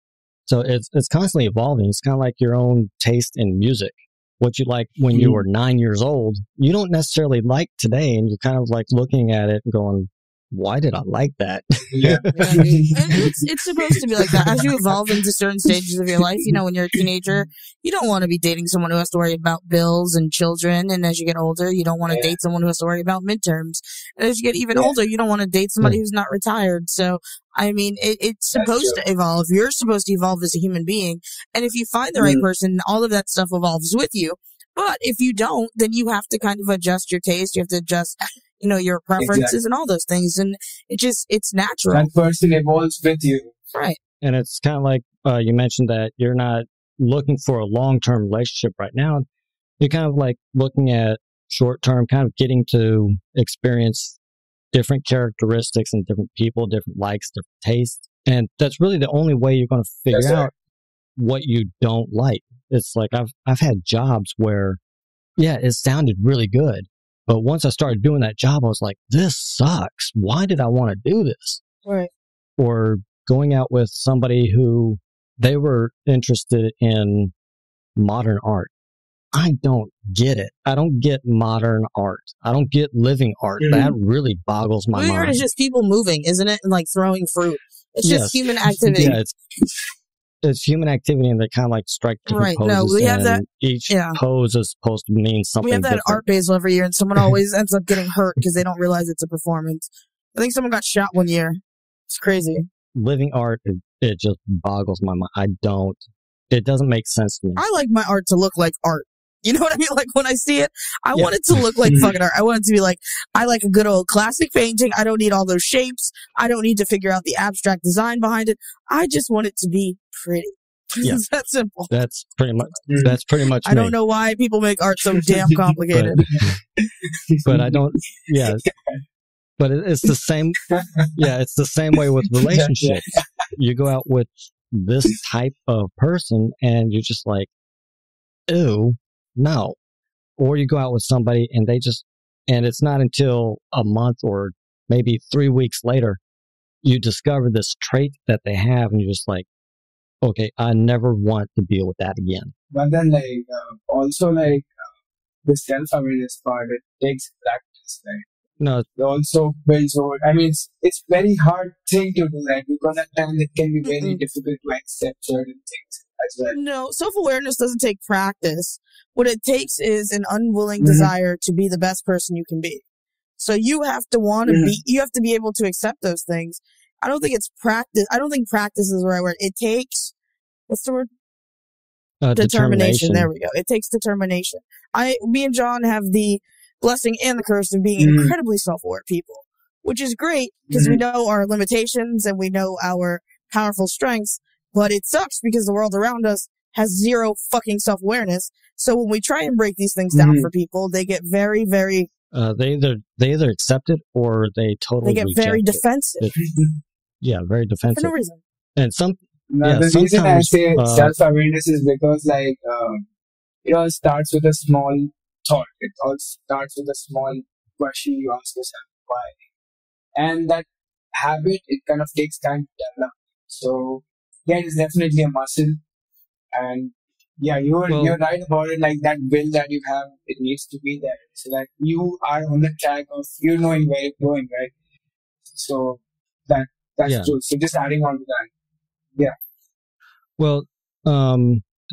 Speaker 2: So it's constantly evolving. It's kind of like your own taste in music. What you like when you were 9 years old, you don't necessarily like today. And you're kind of like looking at it and going, why did I like that?
Speaker 4: Yeah. It's supposed to be like that. As you evolve into certain stages of your life, you know, when you're a teenager, you don't want to be dating someone who has to worry about bills and children. And as you get older, you don't want to date someone who has to worry about midterms. And as you get even older, you don't want to date somebody who's not retired. So, I mean, it's supposed to evolve. You're supposed to evolve as a human being. And if you find the right person, all of that stuff evolves with you. But if you don't, then you have to kind of adjust your taste. You have to adjust, you know, your preferences and all those things. And it's natural.
Speaker 3: That person evolves with you.
Speaker 4: Right.
Speaker 2: And it's kind of like you mentioned that you're not looking for a long-term relationship right now. You're kind of like looking at short-term, kind of getting to experience different characteristics and different people, different likes, different tastes. And that's really the only way you're going to figure out what you don't like. It's like I've had jobs where, it sounded really good. But once I started doing that job, I was like, this sucks. Why did I want to do this?
Speaker 4: Right.
Speaker 2: Or going out with somebody who they were interested in modern art. I don't get it. I don't get modern art. I don't get living art. That really boggles my mind.
Speaker 4: Art is just people moving, isn't it? And like throwing fruit. It's just human activity.
Speaker 2: Yeah, it's human activity, and they kind of like strike different poses. No, we have that. Each pose is supposed to mean something.
Speaker 4: We have that
Speaker 2: different.
Speaker 4: art basel every year, and someone always ends up getting hurt because they don't realize it's a performance. I think someone got shot one year. It's crazy.
Speaker 2: Living art, it just boggles my mind. It doesn't make sense to me.
Speaker 4: I like my art to look like art. You know what I mean? Like when I see it, I want it to look like fucking art. I want it to be like, I like a good old classic painting. I don't need all those shapes. I don't need to figure out the abstract design behind it. I just want it to be pretty. It's that simple.
Speaker 2: That's pretty much
Speaker 4: I don't know why people make art so damn complicated.
Speaker 2: but I don't, but it's the same. It's the same way with relationships. You go out with this type of person and you're just like, ew. No. Or you go out with somebody and and it's not until a month or maybe 3 weeks later, you discover this trait that they have and you're just like, okay, I never want to deal with that again.
Speaker 3: But then the self-awareness part, it takes practice, right?
Speaker 2: No.
Speaker 3: It also builds over, I mean, it's very hard thing to do that because at times it can be very difficult to accept certain things as well.
Speaker 4: No, self-awareness doesn't take practice. What it takes is an unwilling desire to be the best person you can be. So you have to want to be, you have to be able to accept those things. I don't think it's practice. I don't think practice is the right word. It takes, what's the word? Determination. There we go. It takes determination. Me and John have the blessing and the curse of being incredibly self-aware people, which is great because we know our limitations and we know our powerful strengths, but it sucks because the world around us has zero fucking self-awareness. So when we try and break these things down for people, they get very, very...
Speaker 2: They either accept it or they totally
Speaker 4: reject it. They get very defensive.
Speaker 2: Very defensive.
Speaker 4: For no reason.
Speaker 2: And
Speaker 3: the reason I say self-awareness is because it all starts with a small thought. It all starts with a small question you ask yourself, why? And that habit, it kind of takes time to develop. So, it's definitely a muscle. And you're right about it. Like that will that you have, it needs to be there so that you are on the track of you knowing where you're going, right? So that's true. So just adding on to that. Yeah.
Speaker 2: Well,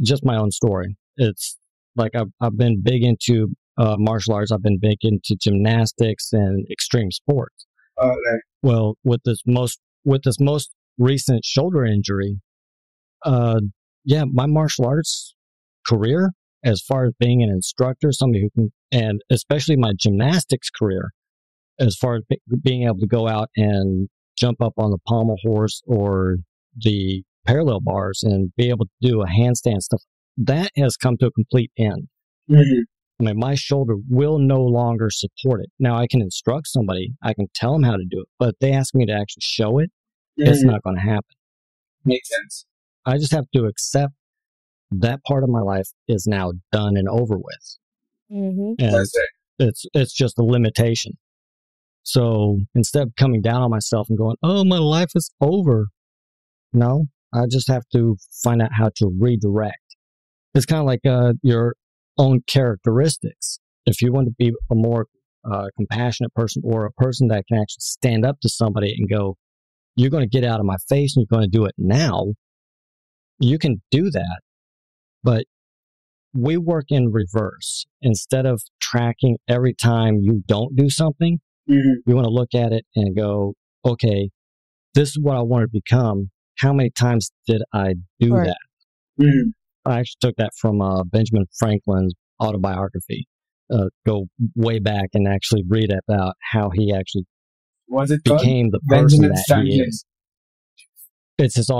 Speaker 2: just my own story. It's like I've been big into martial arts. I've been big into gymnastics and extreme sports.
Speaker 3: Right.
Speaker 2: Well, with this most recent shoulder injury, my martial arts career, as far as being an instructor, somebody who can, and especially my gymnastics career, as far as being able to go out and jump up on the pommel horse or the parallel bars and be able to do a handstand stuff, that has come to a complete end. I mean, my shoulder will no longer support it. Now, I can instruct somebody, I can tell them how to do it, but if they ask me to actually show it, it's not going to happen.
Speaker 3: Makes sense.
Speaker 2: I just have to accept that part of my life is now done and over with.
Speaker 4: Mm-hmm.
Speaker 2: And
Speaker 3: That's right.
Speaker 2: it's just a limitation. So instead of coming down on myself and going, oh, my life is over. No, I just have to find out how to redirect. It's kind of like your own characteristics. If you want to be a more compassionate person, or a person that can actually stand up to somebody and go, you're going to get out of my face and you're going to do it now, you can do that. But we work in reverse. Instead of tracking every time you don't do something, we want to look at it and go, okay, this is what I want to become. How many times did I do
Speaker 4: Right.
Speaker 2: that? I actually took that from Benjamin Franklin's autobiography. Go way back and actually read about how he actually
Speaker 3: Was it called?
Speaker 2: became the person
Speaker 3: Benjamin
Speaker 2: that
Speaker 3: Franklin.
Speaker 2: he is. It's his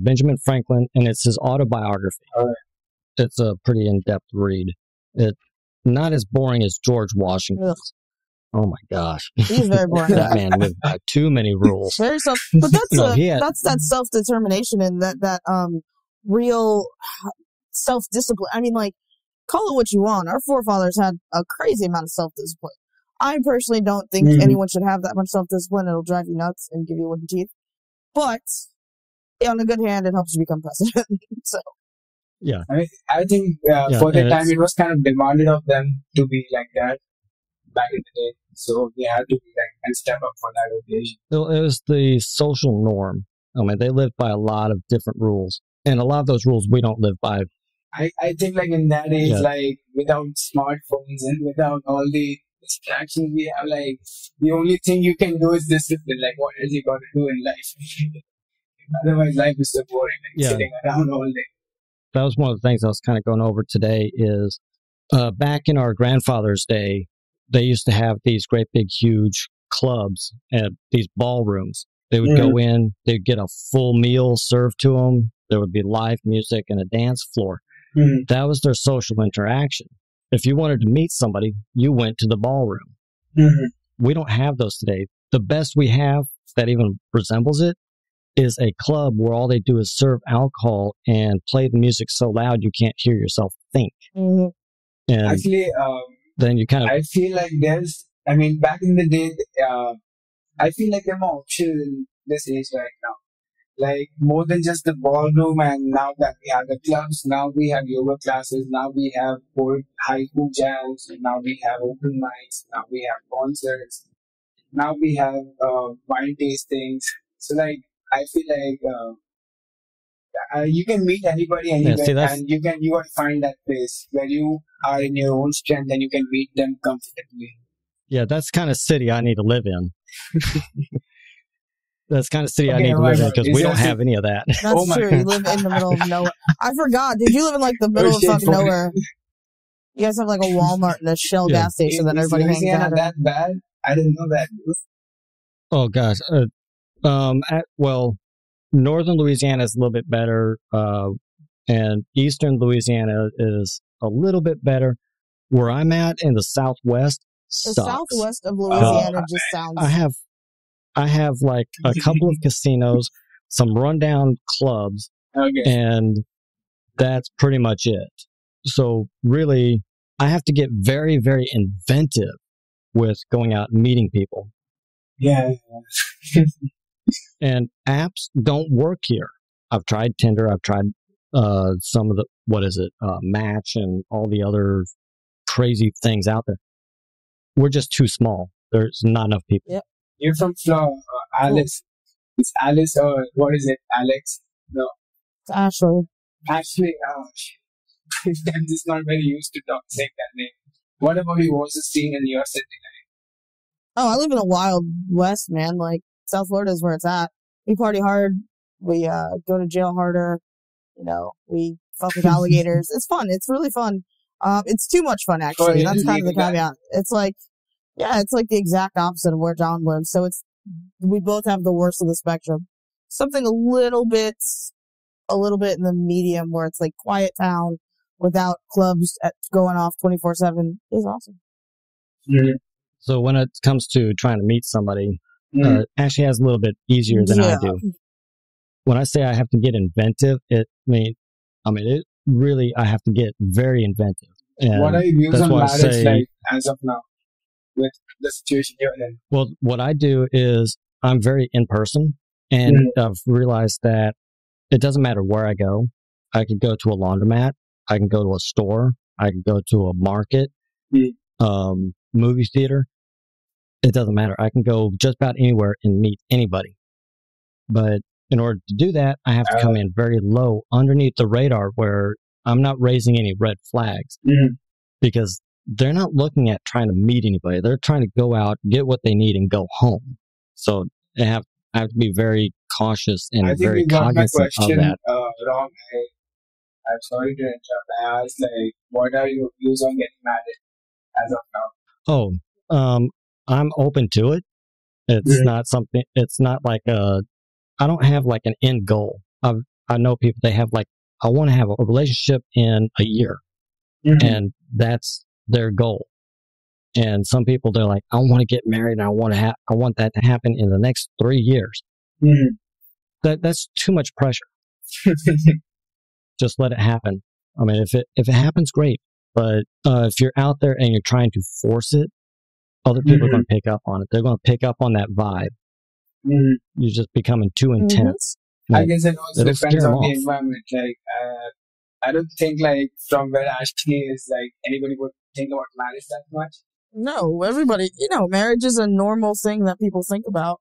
Speaker 2: Benjamin Franklin, and it's his autobiography.
Speaker 3: All right.
Speaker 2: It's a pretty in-depth read. It's not as boring as George Washington's. Oh my gosh,
Speaker 4: He's very boring.
Speaker 2: that man lived by too many rules.
Speaker 4: Very but that's
Speaker 2: No,
Speaker 4: that's that self-determination and that real self-discipline. I mean, like, call it what you want. Our forefathers had a crazy amount of self-discipline. I personally don't think anyone should have that much self-discipline. It'll drive you nuts and give you wooden teeth. But on the good hand, it helps you become president. So
Speaker 2: yeah,
Speaker 3: I think for the time it was kind of demanded of them to be like that back in the day. So they had to be like and step up for that occasion.
Speaker 2: it was the social norm. I mean, they lived by a lot of different rules, and a lot of those rules we don't live by.
Speaker 3: I think like in that age, like without smartphones and without all the distractions we have, like the only thing you can do is discipline. Like what else you got to do in life? Otherwise, life is so boring, like sitting around all day.
Speaker 2: That was one of the things I was kind of going over today. Is back in our grandfather's day, they used to have these great big huge clubs at these ballrooms. They would go in, they'd get a full meal served to them. There would be live music and a dance floor. That was their social interaction. If you wanted to meet somebody, you went to the ballroom. We don't have those today. The best we have that even resembles it is a club where all they do is serve alcohol and play the music so loud you can't hear yourself think. And
Speaker 3: actually,
Speaker 2: then you kind of...
Speaker 3: I feel like back in the day, I feel like there are more options in this age right now. Like more than just the ballroom, and now that we have the clubs, now we have yoga classes, now we have haiku jams, now we have open mics, now we have concerts, now we have wine tastings. So like, I feel like you can meet anybody anywhere, and you got to find that place where you are in your own strength and you can meet them comfortably.
Speaker 2: Yeah, that's kind of city I need to live in. That's kind of city I need to live in because we don't have any of that.
Speaker 4: That's true. You live in the middle of nowhere. I forgot. Did you live in like the middle of fucking nowhere? You guys have like a Walmart and a Shell gas station that everybody hangs out at.
Speaker 3: That bad? I didn't know that.
Speaker 2: Oh gosh. Well, northern Louisiana is a little bit better, and eastern Louisiana is a little bit better. Where I'm at in the southwest sucks.
Speaker 4: The southwest of Louisiana just sounds...
Speaker 2: I have like a couple of casinos, some rundown clubs, and that's pretty much it. So really, I have to get very, very inventive with going out and meeting people.
Speaker 3: Yeah.
Speaker 2: And apps don't work here. I've tried Tinder. I've tried some of the, Match and all the other crazy things out there. We're just too small. There's not enough people.
Speaker 4: Yep.
Speaker 3: You're from Florida, Alice. It's Alice, or what is it, Alex? No.
Speaker 4: It's Ashley.
Speaker 3: Ashley, I'm just not very used to saying that name. What about you? What's the scene in your city?
Speaker 4: Oh, I live in the Wild West, man. Like, South Florida is where it's at. We party hard. We go to jail harder. You know, we fuck with alligators. It's fun. It's really fun. It's too much fun, actually. That's kind of the caveat. It's like, yeah, it's like the exact opposite of where John lives. So we both have the worst of the spectrum. Something a little bit in the medium where it's like quiet town without clubs going off 24/7 is awesome.
Speaker 2: Mm-hmm. So when it comes to trying to meet somebody, Ashley has a little bit easier than I do. when I say I have to get inventive, it really, I have to get very inventive. And
Speaker 3: what are your views
Speaker 2: that's
Speaker 3: on
Speaker 2: why I
Speaker 3: marriage
Speaker 2: say,
Speaker 3: like as of now with the situation you're in?
Speaker 2: well, what I do is I'm very in person, and I've realized that it doesn't matter where I go. I could go to a laundromat. I can go to a store. I can go to a market, movie theater. It doesn't matter. I can go just about anywhere and meet anybody. But in order to do that, I have to come in very low underneath the radar where I'm not raising any red flags because they're not looking at trying to meet anybody. They're trying to go out, get what they need, and go home. So I have to be very cautious and
Speaker 3: I think
Speaker 2: very
Speaker 3: you got my
Speaker 2: cognizant of
Speaker 3: question
Speaker 2: that.
Speaker 3: wrong. I'm sorry to interrupt. I asked, like, what are your views on getting married as of now?
Speaker 2: I'm open to it. It's not something, it's not like I don't have like an end goal. I know people, they have like, I want to have a relationship in a year, and that's their goal. And some people, they're like, I want to get married and I want that to happen in the next 3 years. That's too much pressure. Just let it happen. I mean, if it happens, great. But if you're out there and you're trying to force it, other people are going to pick up on it. They're going to pick up on that vibe. You're just becoming too intense.
Speaker 3: I guess it also depends on the
Speaker 2: off.
Speaker 3: environment. Like, I don't think like from where Ashley is, like anybody would think about marriage that much.
Speaker 4: No, everybody, marriage is a normal thing that people think about.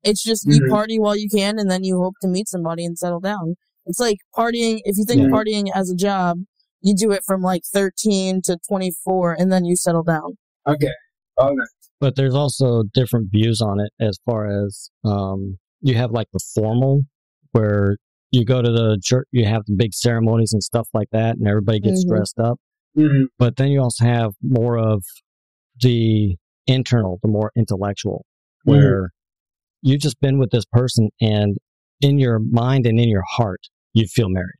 Speaker 4: It's just you party while you can, and then you hope to meet somebody and settle down. It's like partying. If you think partying as a job, you do it from like 13 to 24, and then you settle down.
Speaker 3: Okay. All right.
Speaker 2: But there's also different views on it as far as you have like the formal, where you go to the church, you have the big ceremonies and stuff like that, and everybody gets dressed up. But then you also have more of the internal, the more intellectual, where you've just been with this person, and in your mind and in your heart, you feel married.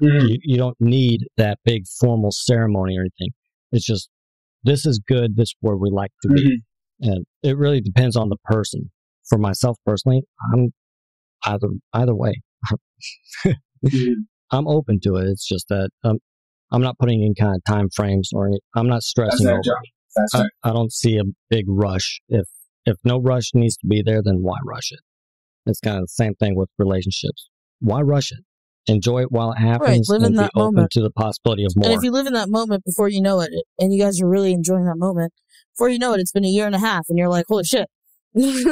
Speaker 2: You don't need that big formal ceremony or anything. It's just, this is good. This is where we like to be. And it really depends on the person. For myself personally, I'm either way. I'm open to it. It's just that I'm not putting in kind of time frames or I'm not stressing over it. I don't see a big rush. If no rush needs to be there, then why rush it? It's kind of the same thing with relationships. Why rush it? Enjoy it while it happens,
Speaker 4: live in
Speaker 2: and
Speaker 4: that
Speaker 2: be open
Speaker 4: moment.
Speaker 2: to the possibility of more.
Speaker 4: And if you live in that moment before you know it, and you guys are really enjoying that moment, before you know it, it's been a year and a half, and you're like, holy shit.
Speaker 2: It's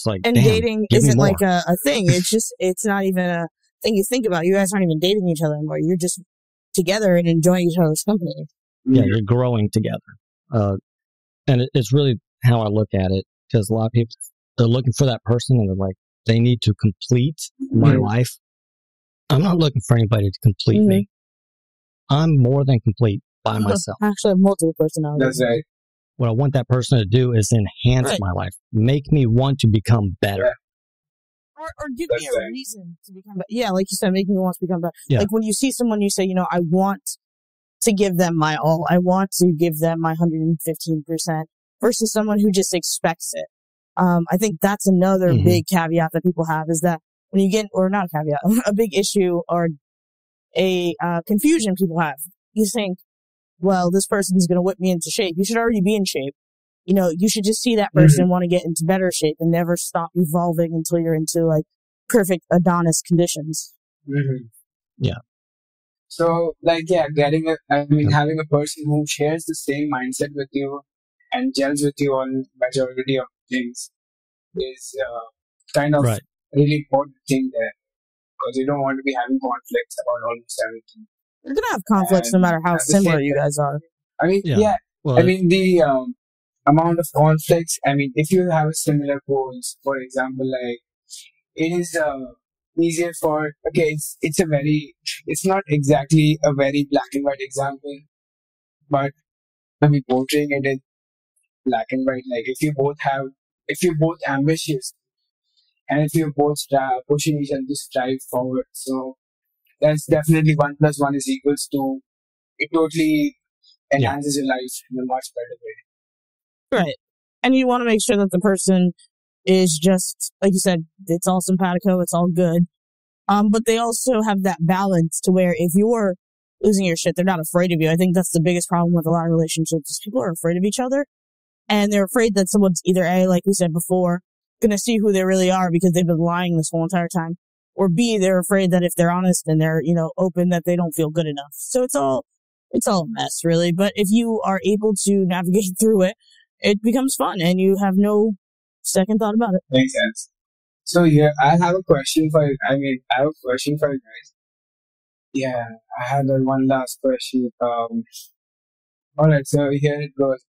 Speaker 2: like,
Speaker 4: and
Speaker 2: damn,
Speaker 4: dating isn't like a thing. It's not even a thing you think about. You guys aren't even dating each other anymore. You're just together and enjoying each other's company.
Speaker 2: Yeah, you're growing together. And it's really how I look at it, because a lot of people, they're looking for that person and they're like, they need to complete my life. I'm not looking for anybody to complete me. I'm more than complete by myself.
Speaker 4: I actually have multiple personalities.
Speaker 3: That's right.
Speaker 2: What I want that person to do is enhance my life, make me want to become better.
Speaker 4: Or give me a reason to become better. Yeah, like you said, make me want to become better. Yeah. Like when you see someone, you say, I want to give them my all. I want to give them my 115% versus someone who just expects it. I think that's another big caveat that people have, is that when you get, or not a caveat, a big issue or a confusion people have. You think, well, this person's going to whip me into shape. You should already be in shape. You should just see that person want to get into better shape and never stop evolving until you're into like perfect Adonis conditions.
Speaker 2: Yeah.
Speaker 3: So, like, having a person who shares the same mindset with you and gels with you on majority of things is kind of really important thing there, because you don't want to be having conflicts about almost everything.
Speaker 4: You're gonna have conflicts no matter how similar you guys are.
Speaker 3: I mean, well, the amount of conflicts. I mean, if you have similar goals, for example, like it is easier for. Okay, it's not exactly a very black and white example, but I mean, portraying it in black and white. Like if you're both ambitious, and if you're both pushing each other to strive forward, so that's definitely 1 + 1 is equals to. It totally enhances your life in a much better way.
Speaker 4: Right. And you want to make sure that the person is just, like you said, it's all simpatico, it's all good. But they also have that balance to where if you're losing your shit, they're not afraid of you. I think that's the biggest problem with a lot of relationships is people are afraid of each other. And they're afraid that someone's either A, like we said before, gonna see who they really are because they've been lying this whole entire time. Or B, they're afraid that if they're honest and they're, open, that they don't feel good enough. So it's all a mess, really. But if you are able to navigate through it, it becomes fun and you have no second thought about it.
Speaker 3: Makes sense. So here, I have a question for you. I have a question for you guys. Yeah, I have one last question. Alright, so here it goes.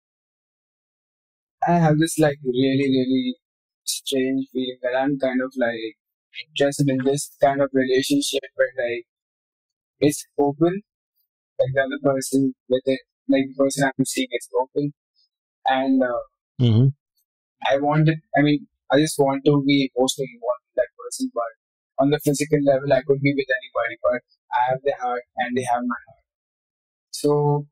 Speaker 3: I have this really, really strange feeling that I'm kind of interested in this kind of relationship where it's open, the other person with it, the person I'm seeing is open, and I just want to be emotionally involved with that person, but on the physical level, I could be with anybody, but I have their heart and they have my heart. So,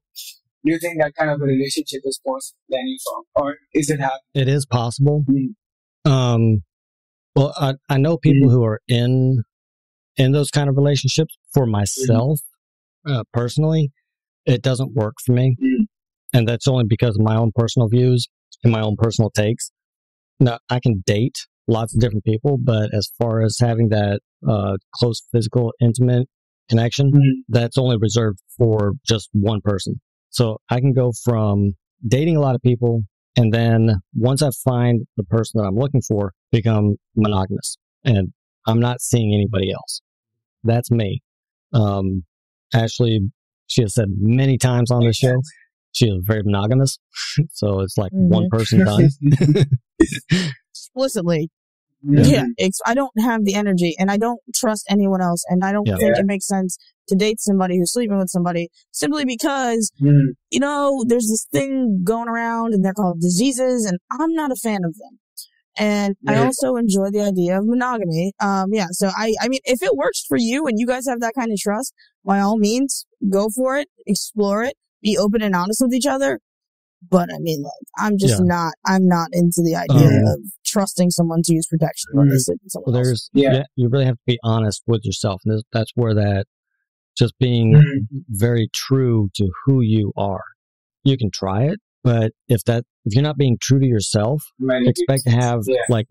Speaker 3: do you think that kind of a relationship is possible any form, or is it happening?
Speaker 2: It is possible.
Speaker 3: Mm-hmm.
Speaker 2: Well, I know people who are in those kind of relationships. For myself, personally, it doesn't work for me. And that's only because of my own personal views and my own personal takes. Now, I can date lots of different people, but as far as having that close physical, intimate connection, that's only reserved for just one person. So I can go from dating a lot of people, and then once I find the person that I'm looking for, become monogamous. And I'm not seeing anybody else. That's me. Actually, she has said many times on this show, she is very monogamous. So it's like one person done.
Speaker 4: Explicitly. Yeah. I don't have the energy and I don't trust anyone else. And I don't think it makes sense to date somebody who's sleeping with somebody simply because, there's this thing going around and they're called diseases and I'm not a fan of them. And I also enjoy the idea of monogamy. So I mean, if it works for you and you guys have that kind of trust, by all means, go for it, explore it, be open and honest with each other. But I mean, I'm just not into the idea of trusting someone to use protection when they sleep with someone else.
Speaker 2: You really have to be honest with yourself. And that's where that just being very true to who you are. You can try it, but if you're not being true to yourself, expect to have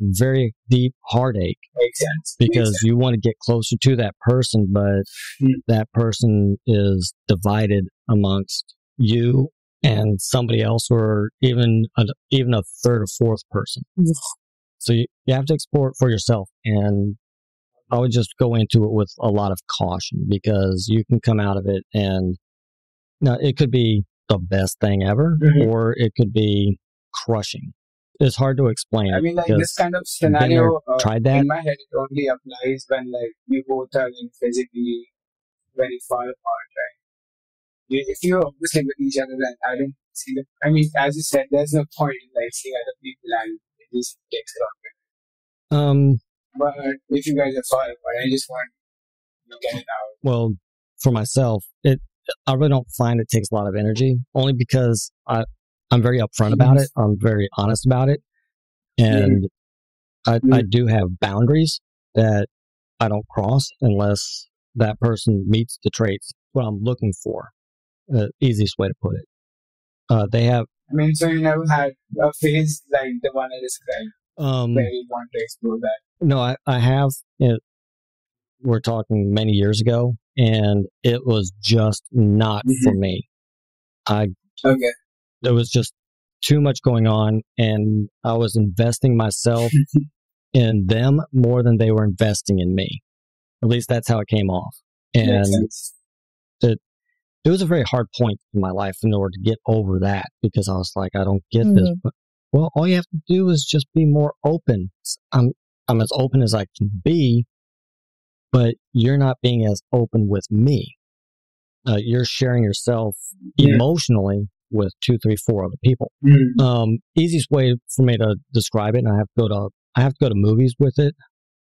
Speaker 2: very deep heartache.
Speaker 3: Makes sense.
Speaker 2: Because you want to get closer to that person, but that person is divided amongst you and somebody else, or even a third or fourth person. So you have to explore it for yourself. And I would just go into it with a lot of caution because you can come out of it and now it could be the best thing ever, or it could be crushing. It's hard to explain.
Speaker 3: I mean, this kind of scenario,
Speaker 2: tried that?
Speaker 3: In my head, it only applies when you both are physically very far apart, right? If you're obviously with each other, then I don't see I mean, as you said, there's no point in seeing other people and it just takes longer. But if you guys are far apart, I just want to get it out.
Speaker 2: Well, for myself, I really don't find it takes a lot of energy, only because I'm very upfront about it. I'm very honest about it. And I do have boundaries that I don't cross unless that person meets the traits what I'm looking for. The easiest way to put it. They have.
Speaker 3: I mean, so you never had a phase like the one I described, where you want to explore that?
Speaker 2: No, I have. We're talking many years ago, and it was just not for me. There was just too much going on, and I was investing myself in them more than they were investing in me. At least that's how it came off. And it was a very hard point in my life in order to get over that, because I was like, I don't get this. But, well, all you have to do is just be more open. I'm as open as I can be, but you're not being as open with me. You're sharing yourself emotionally with 2, 3, 4 other people. Easiest way for me to describe it, and I have to go to movies with it.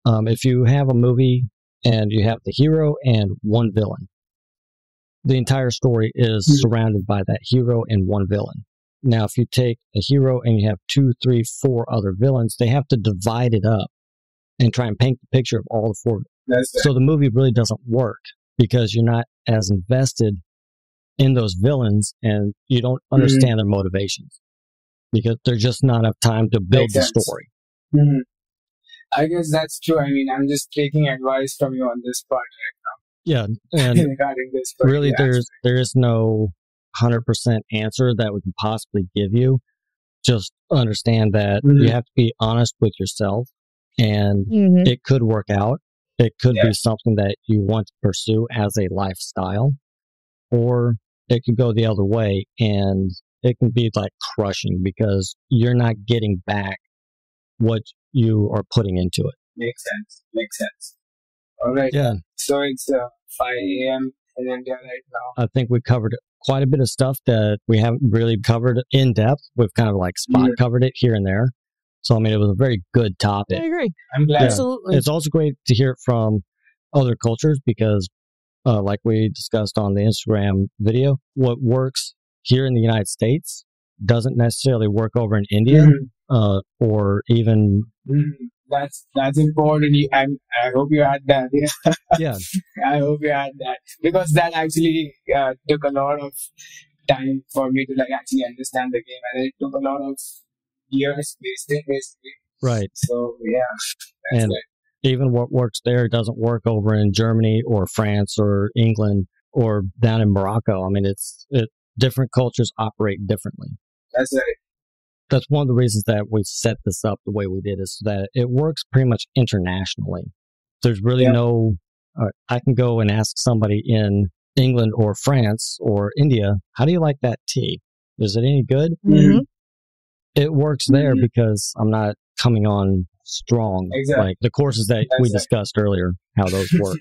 Speaker 2: If you have a movie and you have the hero and one villain, the entire story is surrounded by that hero and one villain. Now, if you take a hero and you have 2, 3, 4 other villains, they have to divide it up and try and paint the picture of all the 4. So the movie really doesn't work because you're not as invested in those villains and you don't understand their motivations because there's just not enough time to build the story.
Speaker 3: Mm-hmm. I guess that's true. I mean, I'm just taking advice from you on this part right now.
Speaker 2: Yeah, and
Speaker 3: regarding this,
Speaker 2: really, there is no 100% answer that we can possibly give you. Just understand that you have to be honest with yourself, and it could work out. It could be something that you want to pursue as a lifestyle, or it could go the other way, and it can be like crushing because you're not getting back what you are putting into it.
Speaker 3: Makes sense. All right.
Speaker 2: Yeah.
Speaker 3: So it's 5 a.m. in India right now.
Speaker 2: I think we covered quite a bit of stuff that we haven't really covered in depth. We've kind of like spot covered it here and there. So, I mean, it was a very good topic.
Speaker 4: I agree.
Speaker 3: I'm glad.
Speaker 2: Yeah.
Speaker 4: Absolutely.
Speaker 2: It's also great to hear it from other cultures because, like we discussed on the Instagram video, what works here in the United States doesn't necessarily work over in India or even...
Speaker 3: That's important. I hope you had that.
Speaker 2: Yeah.
Speaker 3: I hope you had that because that actually took a lot of time for me to like actually understand the game, and it took a lot of years basically.
Speaker 2: Right.
Speaker 3: So yeah.
Speaker 2: And even what works there doesn't work over in Germany or France or England or down in Morocco. I mean, different cultures operate differently.
Speaker 3: That's right.
Speaker 2: That's one of the reasons that we set this up the way we did is that it works pretty much internationally. There's really no, I can go and ask somebody in England or France or India, how do you like that tea? Is it any good? It works there because I'm not coming on strong.
Speaker 3: Exactly.
Speaker 2: Like the courses that we discussed earlier, how those work.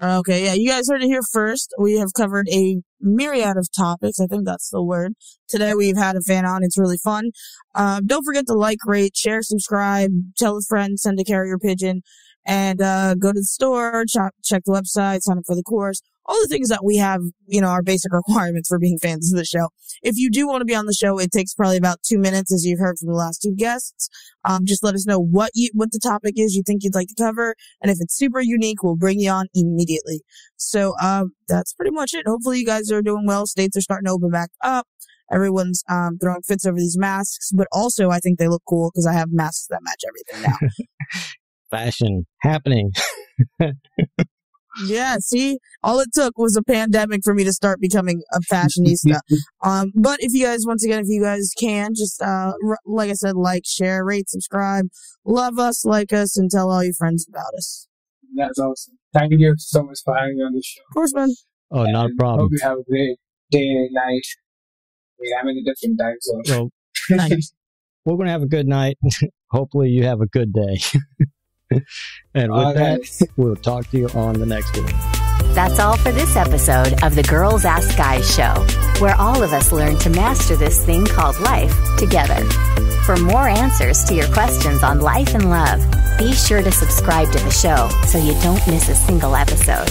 Speaker 4: Okay, yeah, you guys heard it here first. We have covered a myriad of topics. I think that's the word. Today we've had a fan on. It's really fun. Don't forget to like, rate, share, subscribe, tell a friend, send a carrier pigeon, and go to the store, check the website, sign up for the course. All the things that we have, our basic requirements for being fans of the show. If you do want to be on the show, it takes probably about 2 minutes, as you've heard from the last 2 guests. Just let us know what the topic is you think you'd like to cover. And if it's super unique, we'll bring you on immediately. So, that's pretty much it. Hopefully you guys are doing well. States are starting to open back up. Everyone's, throwing fits over these masks, but also I think they look cool because I have masks that match everything now.
Speaker 2: Fashion happening.
Speaker 4: Yeah, see, all it took was a pandemic for me to start becoming a fashionista. But if you guys can, just, like I said, like, share, rate, subscribe, love us, like us, and tell all your friends about us.
Speaker 3: That's awesome. Thank you so much for having me on the show.
Speaker 4: Of course, man.
Speaker 2: Oh, not a problem.
Speaker 3: Hope you have a great day, night. I'm in a different time zone.
Speaker 2: Well,
Speaker 4: Nice.
Speaker 2: we're going to have a good night. Hopefully you have a good day. And with that, we'll talk to you on the next one.
Speaker 1: That's all for this episode of the Girls Ask Guys show, where all of us learn to master this thing called life together. For more answers to your questions on life and love, be sure to subscribe to the show so you don't miss a single episode.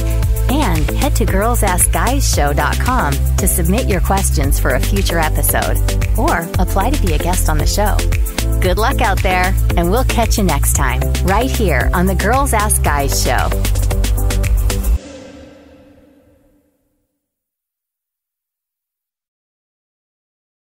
Speaker 1: And head to girlsaskguyshow.com to submit your questions for a future episode or apply to be a guest on the show. Good luck out there, and we'll catch you next time, right here on the Girls Ask Guys show.